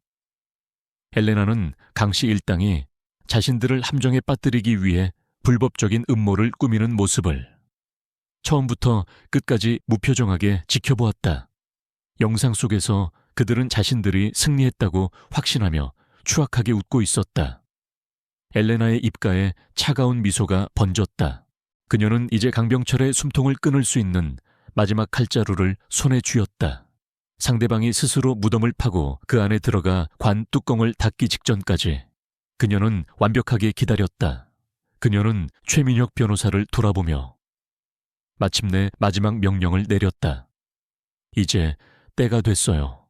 엘레나는 강씨 일당이 자신들을 함정에 빠뜨리기 위해 불법적인 음모를 꾸미는 모습을 처음부터 끝까지 무표정하게 지켜보았다. 영상 속에서 그들은 자신들이 승리했다고 확신하며 추악하게 웃고 있었다. 엘레나의 입가에 차가운 미소가 번졌다. 그녀는 이제 강병철의 숨통을 끊을 수 있는 마지막 칼자루를 손에 쥐었다. 상대방이 스스로 무덤을 파고 그 안에 들어가 관 뚜껑을 닫기 직전까지 그녀는 완벽하게 기다렸다. 그녀는 최민혁 변호사를 돌아보며 마침내 마지막 명령을 내렸다. 이제 때가 됐어요.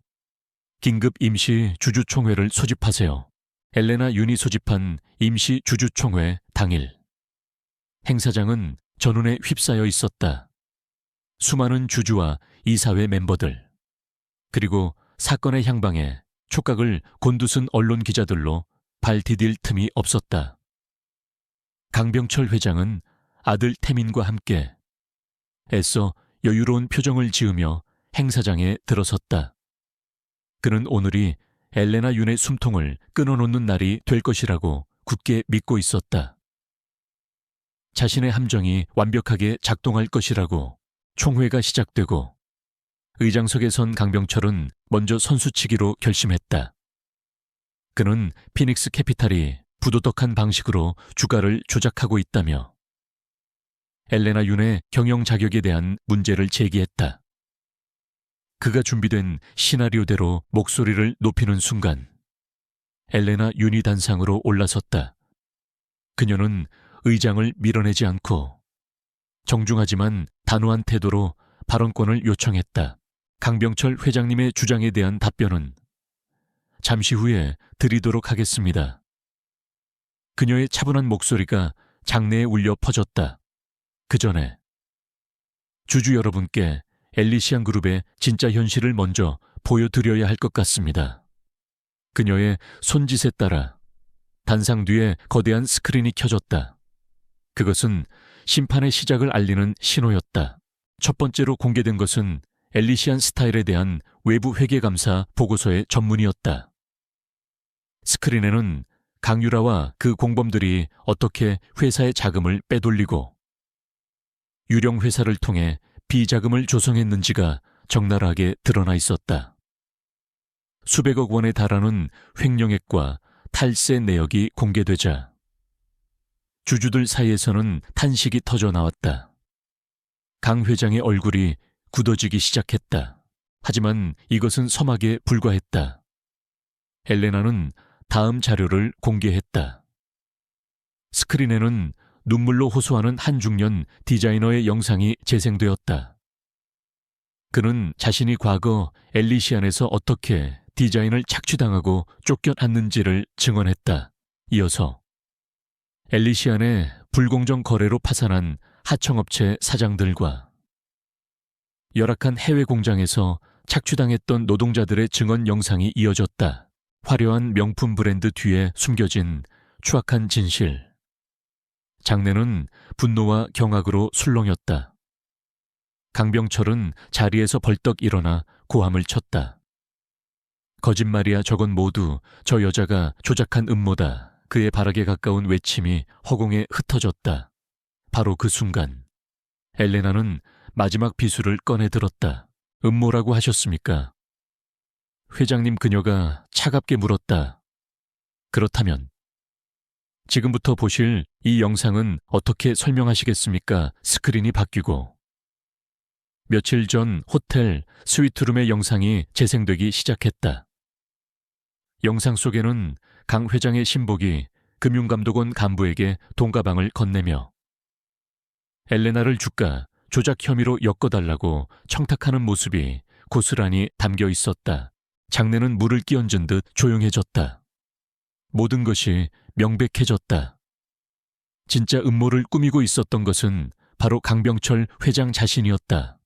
긴급 임시 주주총회를 소집하세요. 엘레나 윤이 소집한 임시 주주총회 당일. 행사장은 전운에 휩싸여 있었다. 수많은 주주와 이사회 멤버들, 그리고 사건의 향방에 촉각을 곤두선 언론 기자들로 발 디딜 틈이 없었다. 강병철 회장은 아들 태민과 함께 애써 여유로운 표정을 지으며 행사장에 들어섰다. 그는 오늘이 엘레나 윤의 숨통을 끊어놓는 날이 될 것이라고 굳게 믿고 있었다. 자신의 함정이 완벽하게 작동할 것이라고. 총회가 시작되고 의장석에 선 강병철은 먼저 선수치기로 결심했다. 그는 피닉스 캐피탈이 부도덕한 방식으로 주가를 조작하고 있다며 엘레나 윤의 경영 자격에 대한 문제를 제기했다. 그가 준비된 시나리오대로 목소리를 높이는 순간 엘레나 윤이 단상으로 올라섰다. 그녀는 의장을 밀어내지 않고 정중하지만 단호한 태도로 발언권을 요청했다. 강병철 회장님의 주장에 대한 답변은 잠시 후에 드리도록 하겠습니다. 그녀의 차분한 목소리가 장내에 울려 퍼졌다. 그 전에 주주 여러분께 엘리시안 그룹의 진짜 현실을 먼저 보여드려야 할 것 같습니다. 그녀의 손짓에 따라 단상 뒤에 거대한 스크린이 켜졌다. 그것은 심판의 시작을 알리는 신호였다. 첫 번째로 공개된 것은 엘리시안 스타일에 대한 외부 회계감사 보고서의 전문이었다. 스크린에는 강유라와 그 공범들이 어떻게 회사의 자금을 빼돌리고 유령 회사를 통해 비자금을 조성했는지가 적나라하게 드러나 있었다. 수백억 원에 달하는 횡령액과 탈세 내역이 공개되자 주주들 사이에서는 탄식이 터져 나왔다. 강 회장의 얼굴이 굳어지기 시작했다. 하지만 이것은 서막에 불과했다. 엘레나는 다음 자료를 공개했다. 스크린에는 눈물로 호소하는 한 중년 디자이너의 영상이 재생되었다. 그는 자신이 과거 엘리시안에서 어떻게 디자인을 착취당하고 쫓겨났는지를 증언했다. 이어서 엘리시안의 불공정 거래로 파산한 하청업체 사장들과 열악한 해외 공장에서 착취당했던 노동자들의 증언 영상이 이어졌다. 화려한 명품 브랜드 뒤에 숨겨진 추악한 진실. 장내는 분노와 경악으로 술렁였다. 강병철은 자리에서 벌떡 일어나 고함을 쳤다. 거짓말이야, 저건 모두 저 여자가 조작한 음모다. 그의 발악에 가까운 외침이 허공에 흩어졌다. 바로 그 순간 엘레나는 마지막 비수를 꺼내 들었다. 음모라고 하셨습니까? 회장님, 그녀가 차갑게 물었다. 그렇다면 지금부터 보실 이 영상은 어떻게 설명하시겠습니까? 스크린이 바뀌고 며칠 전 호텔 스위트룸의 영상이 재생되기 시작했다. 영상 속에는 강 회장의 신복이 금융감독원 간부에게 돈가방을 건네며 엘레나를 주가 조작 혐의로 엮어달라고 청탁하는 모습이 고스란히 담겨 있었다. 장내는 물을 끼얹은 듯 조용해졌다. 모든 것이 명백해졌다. 진짜 음모를 꾸미고 있었던 것은 바로 강병철 회장 자신이었다.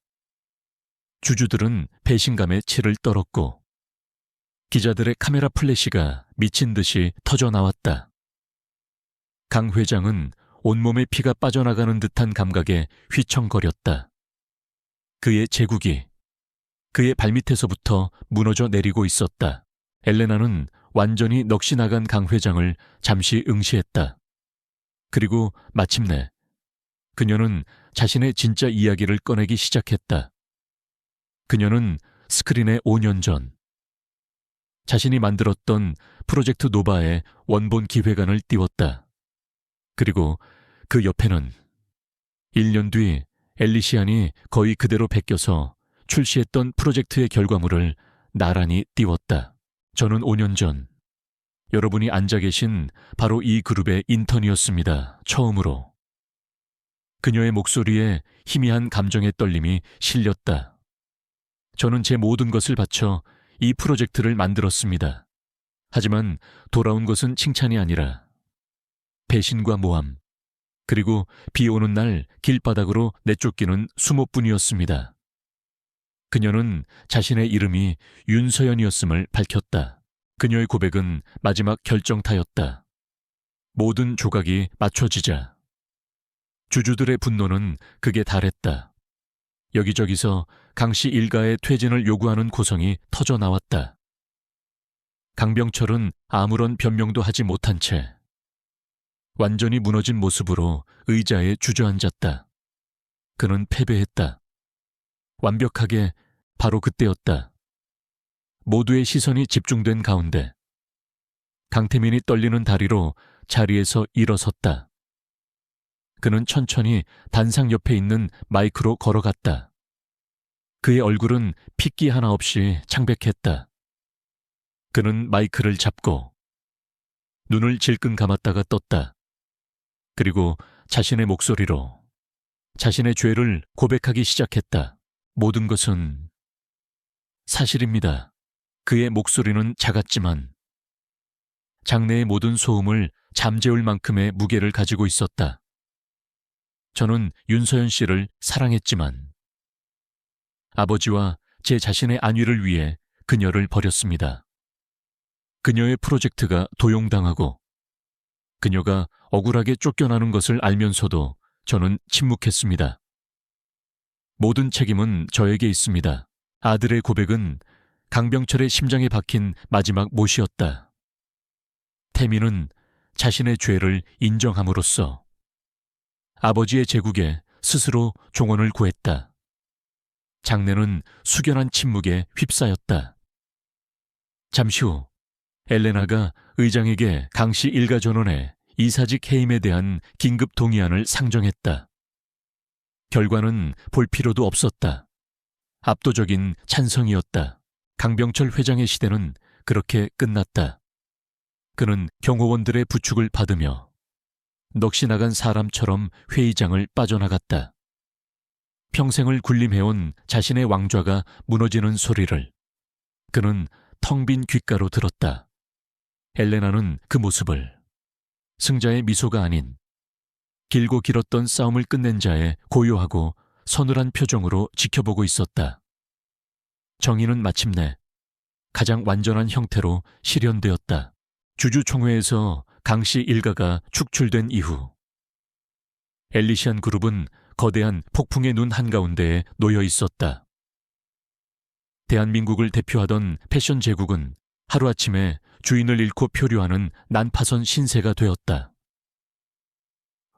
주주들은 배신감에 치를 떨었고 기자들의 카메라 플래시가 미친 듯이 터져 나왔다. 강 회장은 온몸에 피가 빠져나가는 듯한 감각에 휘청거렸다. 그의 제국이 그의 발밑에서부터 무너져 내리고 있었다. 엘레나는 완전히 넋이 나간 강 회장을 잠시 응시했다. 그리고 마침내 그녀는 자신의 진짜 이야기를 꺼내기 시작했다. 그녀는 스크린에 5년 전 자신이 만들었던 프로젝트 노바의 원본 기획안을 띄웠다. 그리고 그 옆에는 1년 뒤 엘리시안이 거의 그대로 베껴서 출시했던 프로젝트의 결과물을 나란히 띄웠다. 저는 5년 전 여러분이 앉아 계신 바로 이 그룹의 인턴이었습니다. 처음으로. 그녀의 목소리에 희미한 감정의 떨림이 실렸다. 저는 제 모든 것을 바쳐 이 프로젝트를 만들었습니다. 하지만 돌아온 것은 칭찬이 아니라 배신과 모함, 그리고 비 오는 날 길바닥으로 내쫓기는 수모뿐이었습니다. 그녀는 자신의 이름이 윤서연이었음을 밝혔다. 그녀의 고백은 마지막 결정타였다. 모든 조각이 맞춰지자 주주들의 분노는 극에 달했다. 여기저기서 강씨 일가의 퇴진을 요구하는 고성이 터져 나왔다. 강병철은 아무런 변명도 하지 못한 채 완전히 무너진 모습으로 의자에 주저앉았다. 그는 패배했다. 완벽하게 바로 그때였다. 모두의 시선이 집중된 가운데 강태민이 떨리는 다리로 자리에서 일어섰다. 그는 천천히 단상 옆에 있는 마이크로 걸어갔다. 그의 얼굴은 핏기 하나 없이 창백했다. 그는 마이크를 잡고 눈을 질끈 감았다가 떴다. 그리고 자신의 목소리로 자신의 죄를 고백하기 시작했다. 모든 것은 사실입니다. 그의 목소리는 작았지만 장내의 모든 소음을 잠재울 만큼의 무게를 가지고 있었다. 저는 윤서연 씨를 사랑했지만 아버지와 제 자신의 안위를 위해 그녀를 버렸습니다. 그녀의 프로젝트가 도용당하고 그녀가 억울하게 쫓겨나는 것을 알면서도 저는 침묵했습니다. 모든 책임은 저에게 있습니다. 아들의 고백은 강병철의 심장에 박힌 마지막 못이었다. 태민은 자신의 죄를 인정함으로써 아버지의 제국에 스스로 종언을 구했다. 장내는 숙연한 침묵에 휩싸였다. 잠시 후 엘레나가 의장에게 강씨 일가 전원의 이사직 해임에 대한 긴급 동의안을 상정했다. 결과는 볼 필요도 없었다. 압도적인 찬성이었다. 강병철 회장의 시대는 그렇게 끝났다. 그는 경호원들의 부축을 받으며 넋이 나간 사람처럼 회의장을 빠져나갔다. 평생을 군림해온 자신의 왕좌가 무너지는 소리를 그는 텅 빈 귓가로 들었다. 엘레나는 그 모습을 승자의 미소가 아닌 길고 길었던 싸움을 끝낸 자의 고요하고 서늘한 표정으로 지켜보고 있었다. 정의는 마침내 가장 완전한 형태로 실현되었다. 주주총회에서 강씨 일가가 축출된 이후 엘리시안 그룹은 거대한 폭풍의 눈 한가운데에 놓여 있었다. 대한민국을 대표하던 패션 제국은 하루아침에 주인을 잃고 표류하는 난파선 신세가 되었다.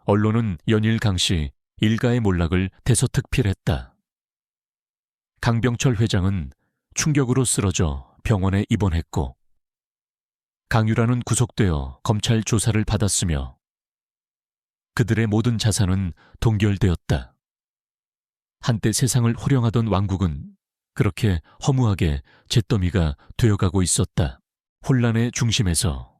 언론은 연일 강씨 일가의 몰락을 대서특필했다. 강병철 회장은 충격으로 쓰러져 병원에 입원했고 강유라는 구속되어 검찰 조사를 받았으며 그들의 모든 자산은 동결되었다. 한때 세상을 호령하던 왕국은 그렇게 허무하게 잿더미가 되어가고 있었다. 혼란의 중심에서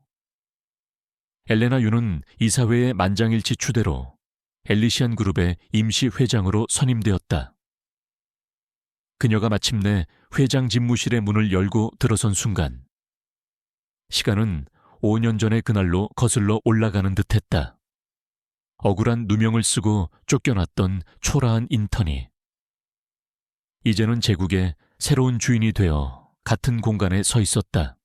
엘레나 윤은 이사회의 만장일치 추대로 엘리시안 그룹의 임시 회장으로 선임되었다. 그녀가 마침내 회장 집무실의 문을 열고 들어선 순간 시간은 5년 전의 그날로 거슬러 올라가는 듯했다. 억울한 누명을 쓰고 쫓겨났던 초라한 인턴이 이제는 제국의 새로운 주인이 되어 같은 공간에 서 있었다.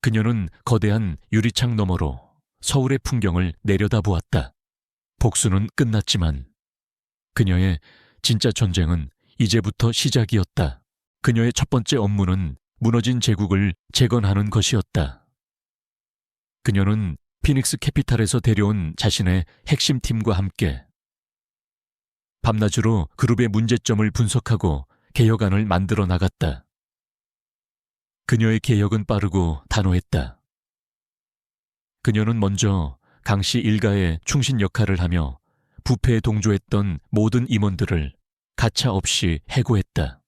그녀는 거대한 유리창 너머로 서울의 풍경을 내려다보았다. 복수는 끝났지만 그녀의 진짜 전쟁은 이제부터 시작이었다. 그녀의 첫 번째 업무는 무너진 제국을 재건하는 것이었다. 그녀는 피닉스 캐피탈에서 데려온 자신의 핵심 팀과 함께 밤낮으로 그룹의 문제점을 분석하고 개혁안을 만들어 나갔다. 그녀의 개혁은 빠르고 단호했다. 그녀는 먼저 강씨 일가의 충신 역할을 하며 부패에 동조했던 모든 임원들을 가차없이 해고했다.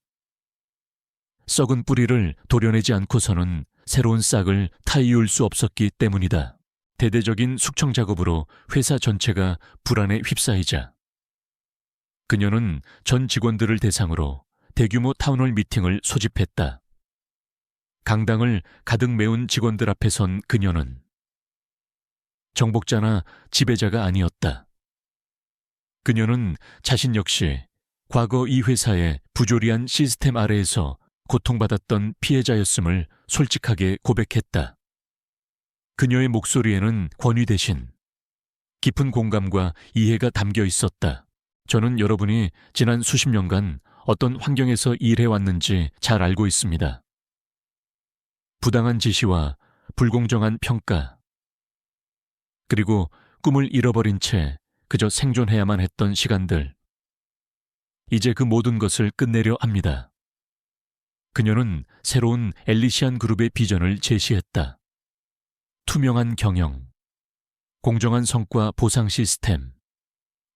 썩은 뿌리를 도려내지 않고서는 새로운 싹을 타이울 수 없었기 때문이다. 대대적인 숙청 작업으로 회사 전체가 불안에 휩싸이자 그녀는 전 직원들을 대상으로 대규모 타운홀 미팅을 소집했다. 강당을 가득 메운 직원들 앞에 선 그녀는 정복자나 지배자가 아니었다. 그녀는 자신 역시 과거 이 회사의 부조리한 시스템 아래에서 고통받았던 피해자였음을 솔직하게 고백했다. 그녀의 목소리에는 권위 대신 깊은 공감과 이해가 담겨 있었다. 저는 여러분이 지난 수십 년간 어떤 환경에서 일해왔는지 잘 알고 있습니다. 부당한 지시와 불공정한 평가, 그리고 꿈을 잃어버린 채 그저 생존해야만 했던 시간들. 이제 그 모든 것을 끝내려 합니다. 그녀는 새로운 엘리시안 그룹의 비전을 제시했다. 투명한 경영, 공정한 성과 보상 시스템,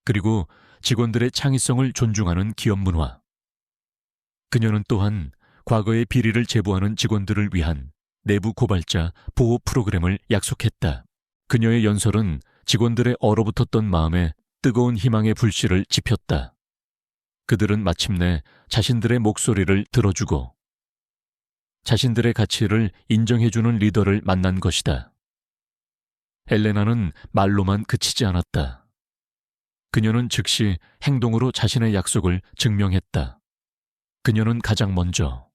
그리고 직원들의 창의성을 존중하는 기업 문화. 그녀는 또한 과거의 비리를 제보하는 직원들을 위한 내부 고발자 보호 프로그램을 약속했다. 그녀의 연설은 직원들의 얼어붙었던 마음에 뜨거운 희망의 불씨를 지폈다. 그들은 마침내 자신들의 목소리를 들어주고 자신들의 가치를 인정해주는 리더를 만난 것이다. 엘레나는 말로만 그치지 않았다. 그녀는 즉시 행동으로 자신의 약속을 증명했다. 그녀는 가장 먼저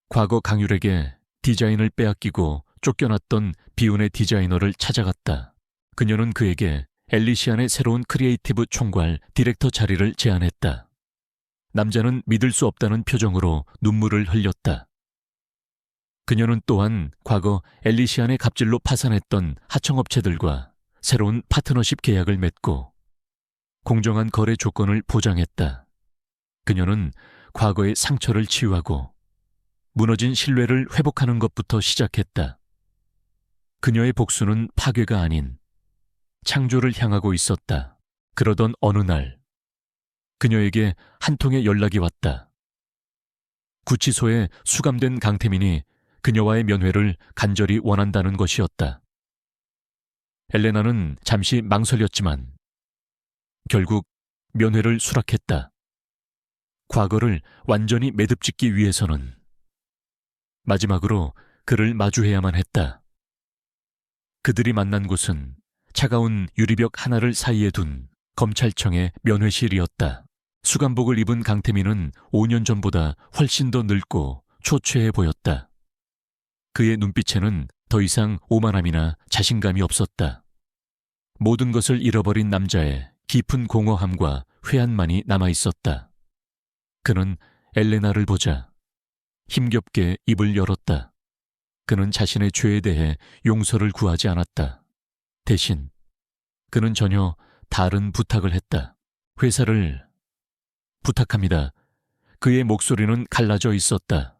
과거 강율에게 디자인을 빼앗기고 쫓겨났던 비운의 디자이너를 찾아갔다. 그녀는 그에게 엘리시안의 새로운 크리에이티브 총괄 디렉터 자리를 제안했다. 남자는 믿을 수 없다는 표정으로 눈물을 흘렸다. 그녀는 또한 과거 엘리시안의 갑질로 파산했던 하청업체들과 새로운 파트너십 계약을 맺고 공정한 거래 조건을 보장했다. 그녀는 과거의 상처를 치유하고 무너진 신뢰를 회복하는 것부터 시작했다. 그녀의 복수는 파괴가 아닌 창조를 향하고 있었다. 그러던 어느 날 그녀에게 한 통의 연락이 왔다. 구치소에 수감된 강태민이 그녀와의 면회를 간절히 원한다는 것이었다. 엘레나는 잠시 망설였지만 결국 면회를 수락했다. 과거를 완전히 매듭짓기 위해서는 마지막으로 그를 마주해야만 했다. 그들이 만난 곳은 차가운 유리벽 하나를 사이에 둔 검찰청의 면회실이었다. 수감복을 입은 강태민은 5년 전보다 훨씬 더 늙고 초췌해 보였다. 그의 눈빛에는 더 이상 오만함이나 자신감이 없었다. 모든 것을 잃어버린 남자의 깊은 공허함과 회한만이 남아있었다. 그는 엘레나를 보자 힘겹게 입을 열었다. 그는 자신의 죄에 대해 용서를 구하지 않았다. 대신 그는 전혀 다른 부탁을 했다. 회사를 부탁합니다. 그의 목소리는 갈라져 있었다.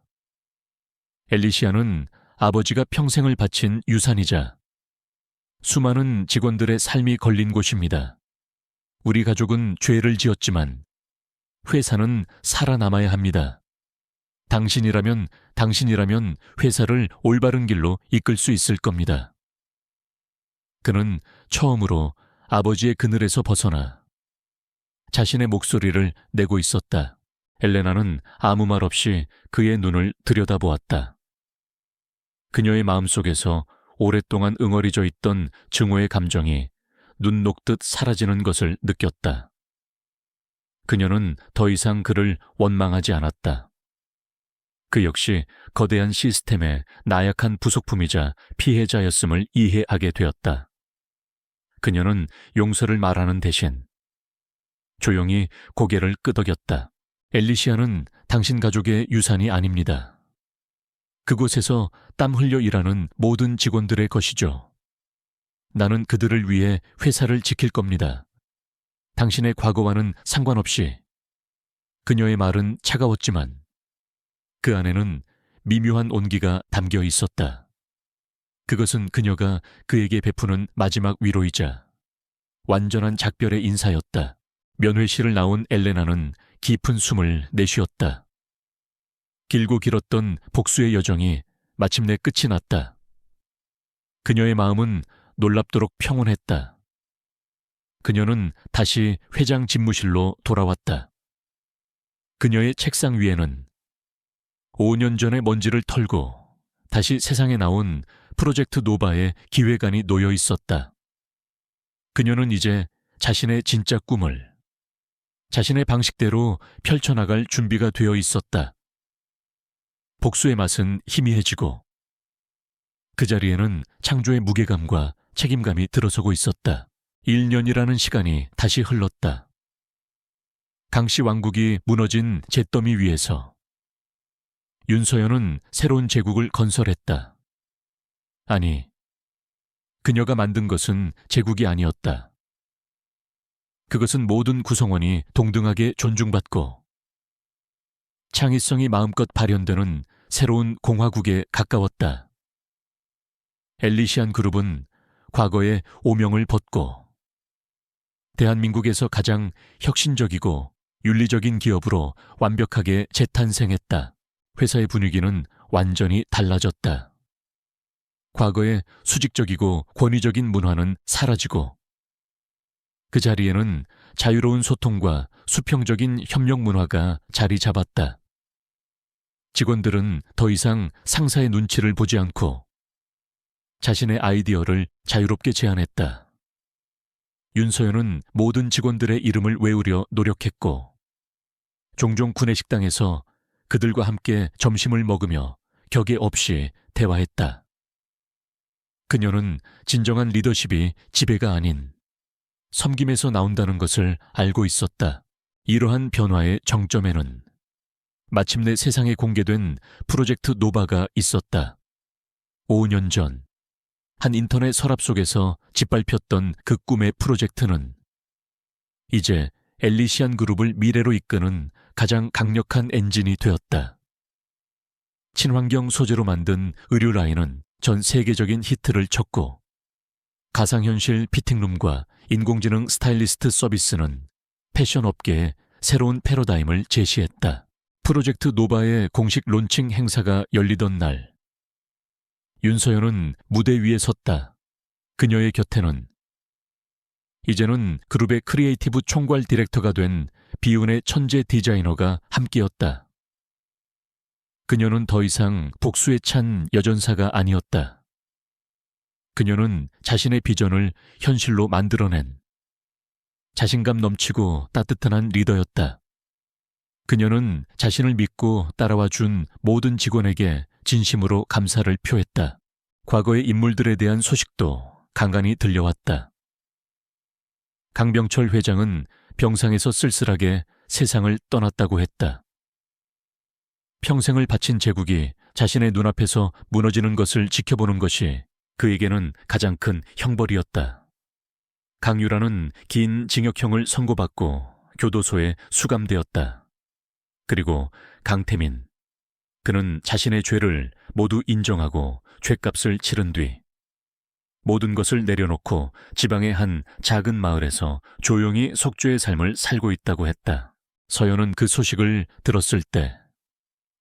엘리시아는 아버지가 평생을 바친 유산이자 수많은 직원들의 삶이 걸린 곳입니다. 우리 가족은 죄를 지었지만 회사는 살아남아야 합니다. 당신이라면 회사를 올바른 길로 이끌 수 있을 겁니다. 그는 처음으로 아버지의 그늘에서 벗어나 자신의 목소리를 내고 있었다. 엘레나는 아무 말 없이 그의 눈을 들여다보았다. 그녀의 마음속에서 오랫동안 응어리져 있던 증오의 감정이 눈 녹듯 사라지는 것을 느꼈다. 그녀는 더 이상 그를 원망하지 않았다. 그 역시 거대한 시스템의 나약한 부속품이자 피해자였음을 이해하게 되었다. 그녀는 용서를 말하는 대신 조용히 고개를 끄덕였다. 엘리시아는 당신 가족의 유산이 아닙니다. 그곳에서 땀 흘려 일하는 모든 직원들의 것이죠. 나는 그들을 위해 회사를 지킬 겁니다. 당신의 과거와는 상관없이. 그녀의 말은 차가웠지만 그 안에는 미묘한 온기가 담겨 있었다. 그것은 그녀가 그에게 베푸는 마지막 위로이자 완전한 작별의 인사였다. 면회실을 나온 엘레나는 깊은 숨을 내쉬었다. 길고 길었던 복수의 여정이 마침내 끝이 났다. 그녀의 마음은 놀랍도록 평온했다. 그녀는 다시 회장 집무실로 돌아왔다. 그녀의 책상 위에는 5년 전의 먼지를 털고 다시 세상에 나온 프로젝트 노바의 기획안이 놓여 있었다. 그녀는 이제 자신의 진짜 꿈을 자신의 방식대로 펼쳐나갈 준비가 되어 있었다. 복수의 맛은 희미해지고 그 자리에는 창조의 무게감과 책임감이 들어서고 있었다. 1년이라는 시간이 다시 흘렀다. 강씨 왕국이 무너진 잿더미 위에서 윤서연은 새로운 제국을 건설했다. 아니, 그녀가 만든 것은 제국이 아니었다. 그것은 모든 구성원이 동등하게 존중받고 창의성이 마음껏 발현되는 새로운 공화국에 가까웠다. 엘리시안 그룹은 과거의 오명을 벗고 대한민국에서 가장 혁신적이고 윤리적인 기업으로 완벽하게 재탄생했다. 회사의 분위기는 완전히 달라졌다. 과거의 수직적이고 권위적인 문화는 사라지고 그 자리에는 자유로운 소통과 수평적인 협력 문화가 자리 잡았다. 직원들은 더 이상 상사의 눈치를 보지 않고 자신의 아이디어를 자유롭게 제안했다. 윤서연은 모든 직원들의 이름을 외우려 노력했고 종종 구내식당에서 그들과 함께 점심을 먹으며 격에 없이 대화했다. 그녀는 진정한 리더십이 지배가 아닌 섬김에서 나온다는 것을 알고 있었다. 이러한 변화의 정점에는 마침내 세상에 공개된 프로젝트 노바가 있었다. 5년 전, 한 인터넷 서랍 속에서 짓밟혔던 그 꿈의 프로젝트는 이제 엘리시안 그룹을 미래로 이끄는 가장 강력한 엔진이 되었다. 친환경 소재로 만든 의류 라인은 전 세계적인 히트를 쳤고 가상현실 피팅룸과 인공지능 스타일리스트 서비스는 패션 업계에 새로운 패러다임을 제시했다. 프로젝트 노바의 공식 론칭 행사가 열리던 날, 윤서연은 무대 위에 섰다. 그녀의 곁에는 이제는 그룹의 크리에이티브 총괄 디렉터가 된 비운의 천재 디자이너가 함께였다. 그녀는 더 이상 복수에 찬 여전사가 아니었다. 그녀는 자신의 비전을 현실로 만들어낸 자신감 넘치고 따뜻한 리더였다. 그녀는 자신을 믿고 따라와 준 모든 직원에게 진심으로 감사를 표했다. 과거의 인물들에 대한 소식도 간간히 들려왔다. 강병철 회장은 병상에서 쓸쓸하게 세상을 떠났다고 했다. 평생을 바친 제국이 자신의 눈앞에서 무너지는 것을 지켜보는 것이 그에게는 가장 큰 형벌이었다. 강유라는 긴 징역형을 선고받고 교도소에 수감되었다. 그리고 강태민, 그는 자신의 죄를 모두 인정하고 죗값을 치른 뒤 모든 것을 내려놓고 지방의 한 작은 마을에서 조용히 속죄의 삶을 살고 있다고 했다. 서연은 그 소식을 들었을 때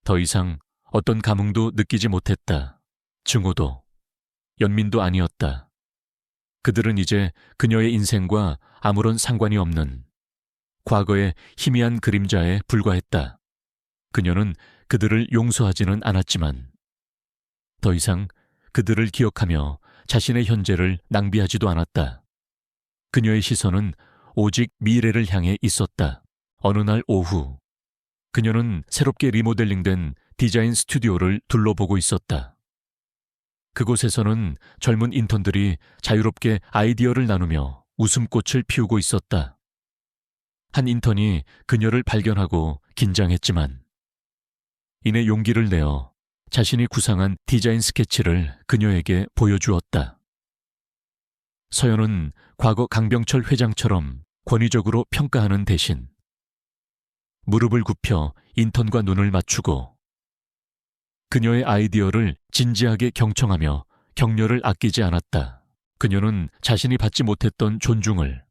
더 이상 어떤 감흥도 느끼지 못했다. 증오도, 연민도 아니었다. 그들은 이제 그녀의 인생과 아무런 상관이 없는 과거의 희미한 그림자에 불과했다. 그녀는 그들을 용서하지는 않았지만 더 이상 그들을 기억하며 자신의 현재를 낭비하지도 않았다. 그녀의 시선은 오직 미래를 향해 있었다. 어느 날 오후, 그녀는 새롭게 리모델링된 디자인 스튜디오를 둘러보고 있었다. 그곳에서는 젊은 인턴들이 자유롭게 아이디어를 나누며 웃음꽃을 피우고 있었다. 한 인턴이 그녀를 발견하고 긴장했지만 이내 용기를 내어 자신이 구상한 디자인 스케치를 그녀에게 보여주었다. 서연은 과거 강병철 회장처럼 권위적으로 평가하는 대신 무릎을 굽혀 인턴과 눈을 맞추고 그녀의 아이디어를 진지하게 경청하며 격려를 아끼지 않았다. 그녀는 자신이 받지 못했던 존중을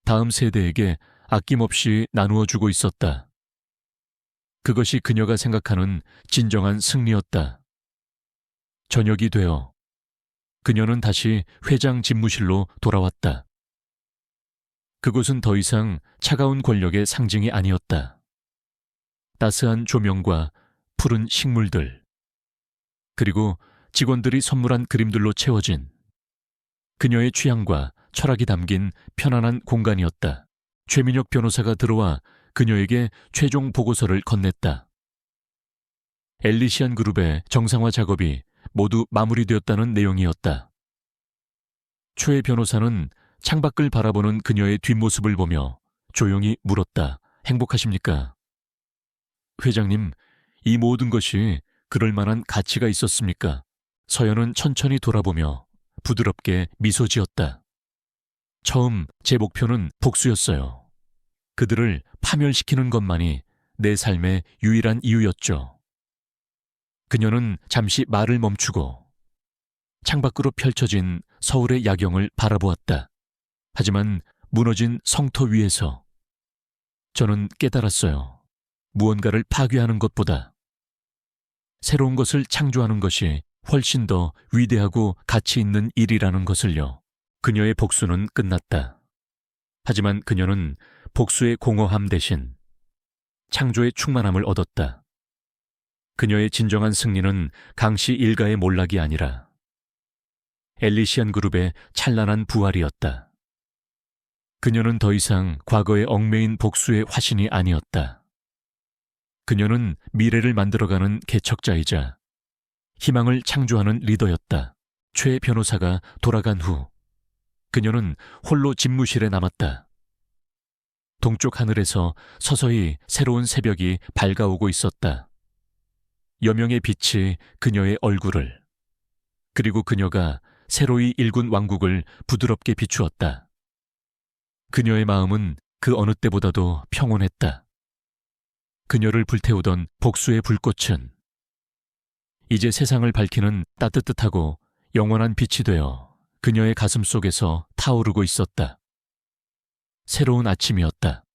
다음 세대에게 아낌없이 나누어 주고 있었다. 그것이 그녀가 생각하는 진정한 승리였다. 저녁이 되어 그녀는 다시 회장 집무실로 돌아왔다. 그곳은 더 이상 차가운 권력의 상징이 아니었다. 따스한 조명과 푸른 식물들, 그리고 직원들이 선물한 그림들로 채워진 그녀의 취향과 철학이 담긴 편안한 공간이었다. 최민혁 변호사가 들어와 그녀에게 최종 보고서를 건넸다. 엘리시안 그룹의 정상화 작업이 모두 마무리되었다는 내용이었다. 최 변호사는 창밖을 바라보는 그녀의 뒷모습을 보며 조용히 물었다. 행복하십니까? 회장님, 이 모든 것이 그럴 만한 가치가 있었습니까? 서연은 천천히 돌아보며 부드럽게 미소 지었다. 처음 제 목표는 복수였어요. 그들을 파멸시키는 것만이 내 삶의 유일한 이유였죠. 그녀는 잠시 말을 멈추고 창밖으로 펼쳐진 서울의 야경을 바라보았다. 하지만 무너진 성터 위에서 저는 깨달았어요. 무언가를 파괴하는 것보다 새로운 것을 창조하는 것이 훨씬 더 위대하고 가치 있는 일이라는 것을요. 그녀의 복수는 끝났다. 하지만 그녀는 복수의 공허함 대신 창조의 충만함을 얻었다. 그녀의 진정한 승리는 강씨 일가의 몰락이 아니라 엘리시안 그룹의 찬란한 부활이었다. 그녀는 더 이상 과거의 얽매인 복수의 화신이 아니었다. 그녀는 미래를 만들어가는 개척자이자 희망을 창조하는 리더였다. 최 변호사가 돌아간 후 그녀는 홀로 집무실에 남았다. 동쪽 하늘에서 서서히 새로운 새벽이 밝아오고 있었다. 여명의 빛이 그녀의 얼굴을, 그리고 그녀가 새로이 일군 왕국을 부드럽게 비추었다. 그녀의 마음은 그 어느 때보다도 평온했다. 그녀를 불태우던 복수의 불꽃은 이제 세상을 밝히는 따뜻하고 영원한 빛이 되어 그녀의 가슴 속에서 타오르고 있었다. 새로운 아침이었다.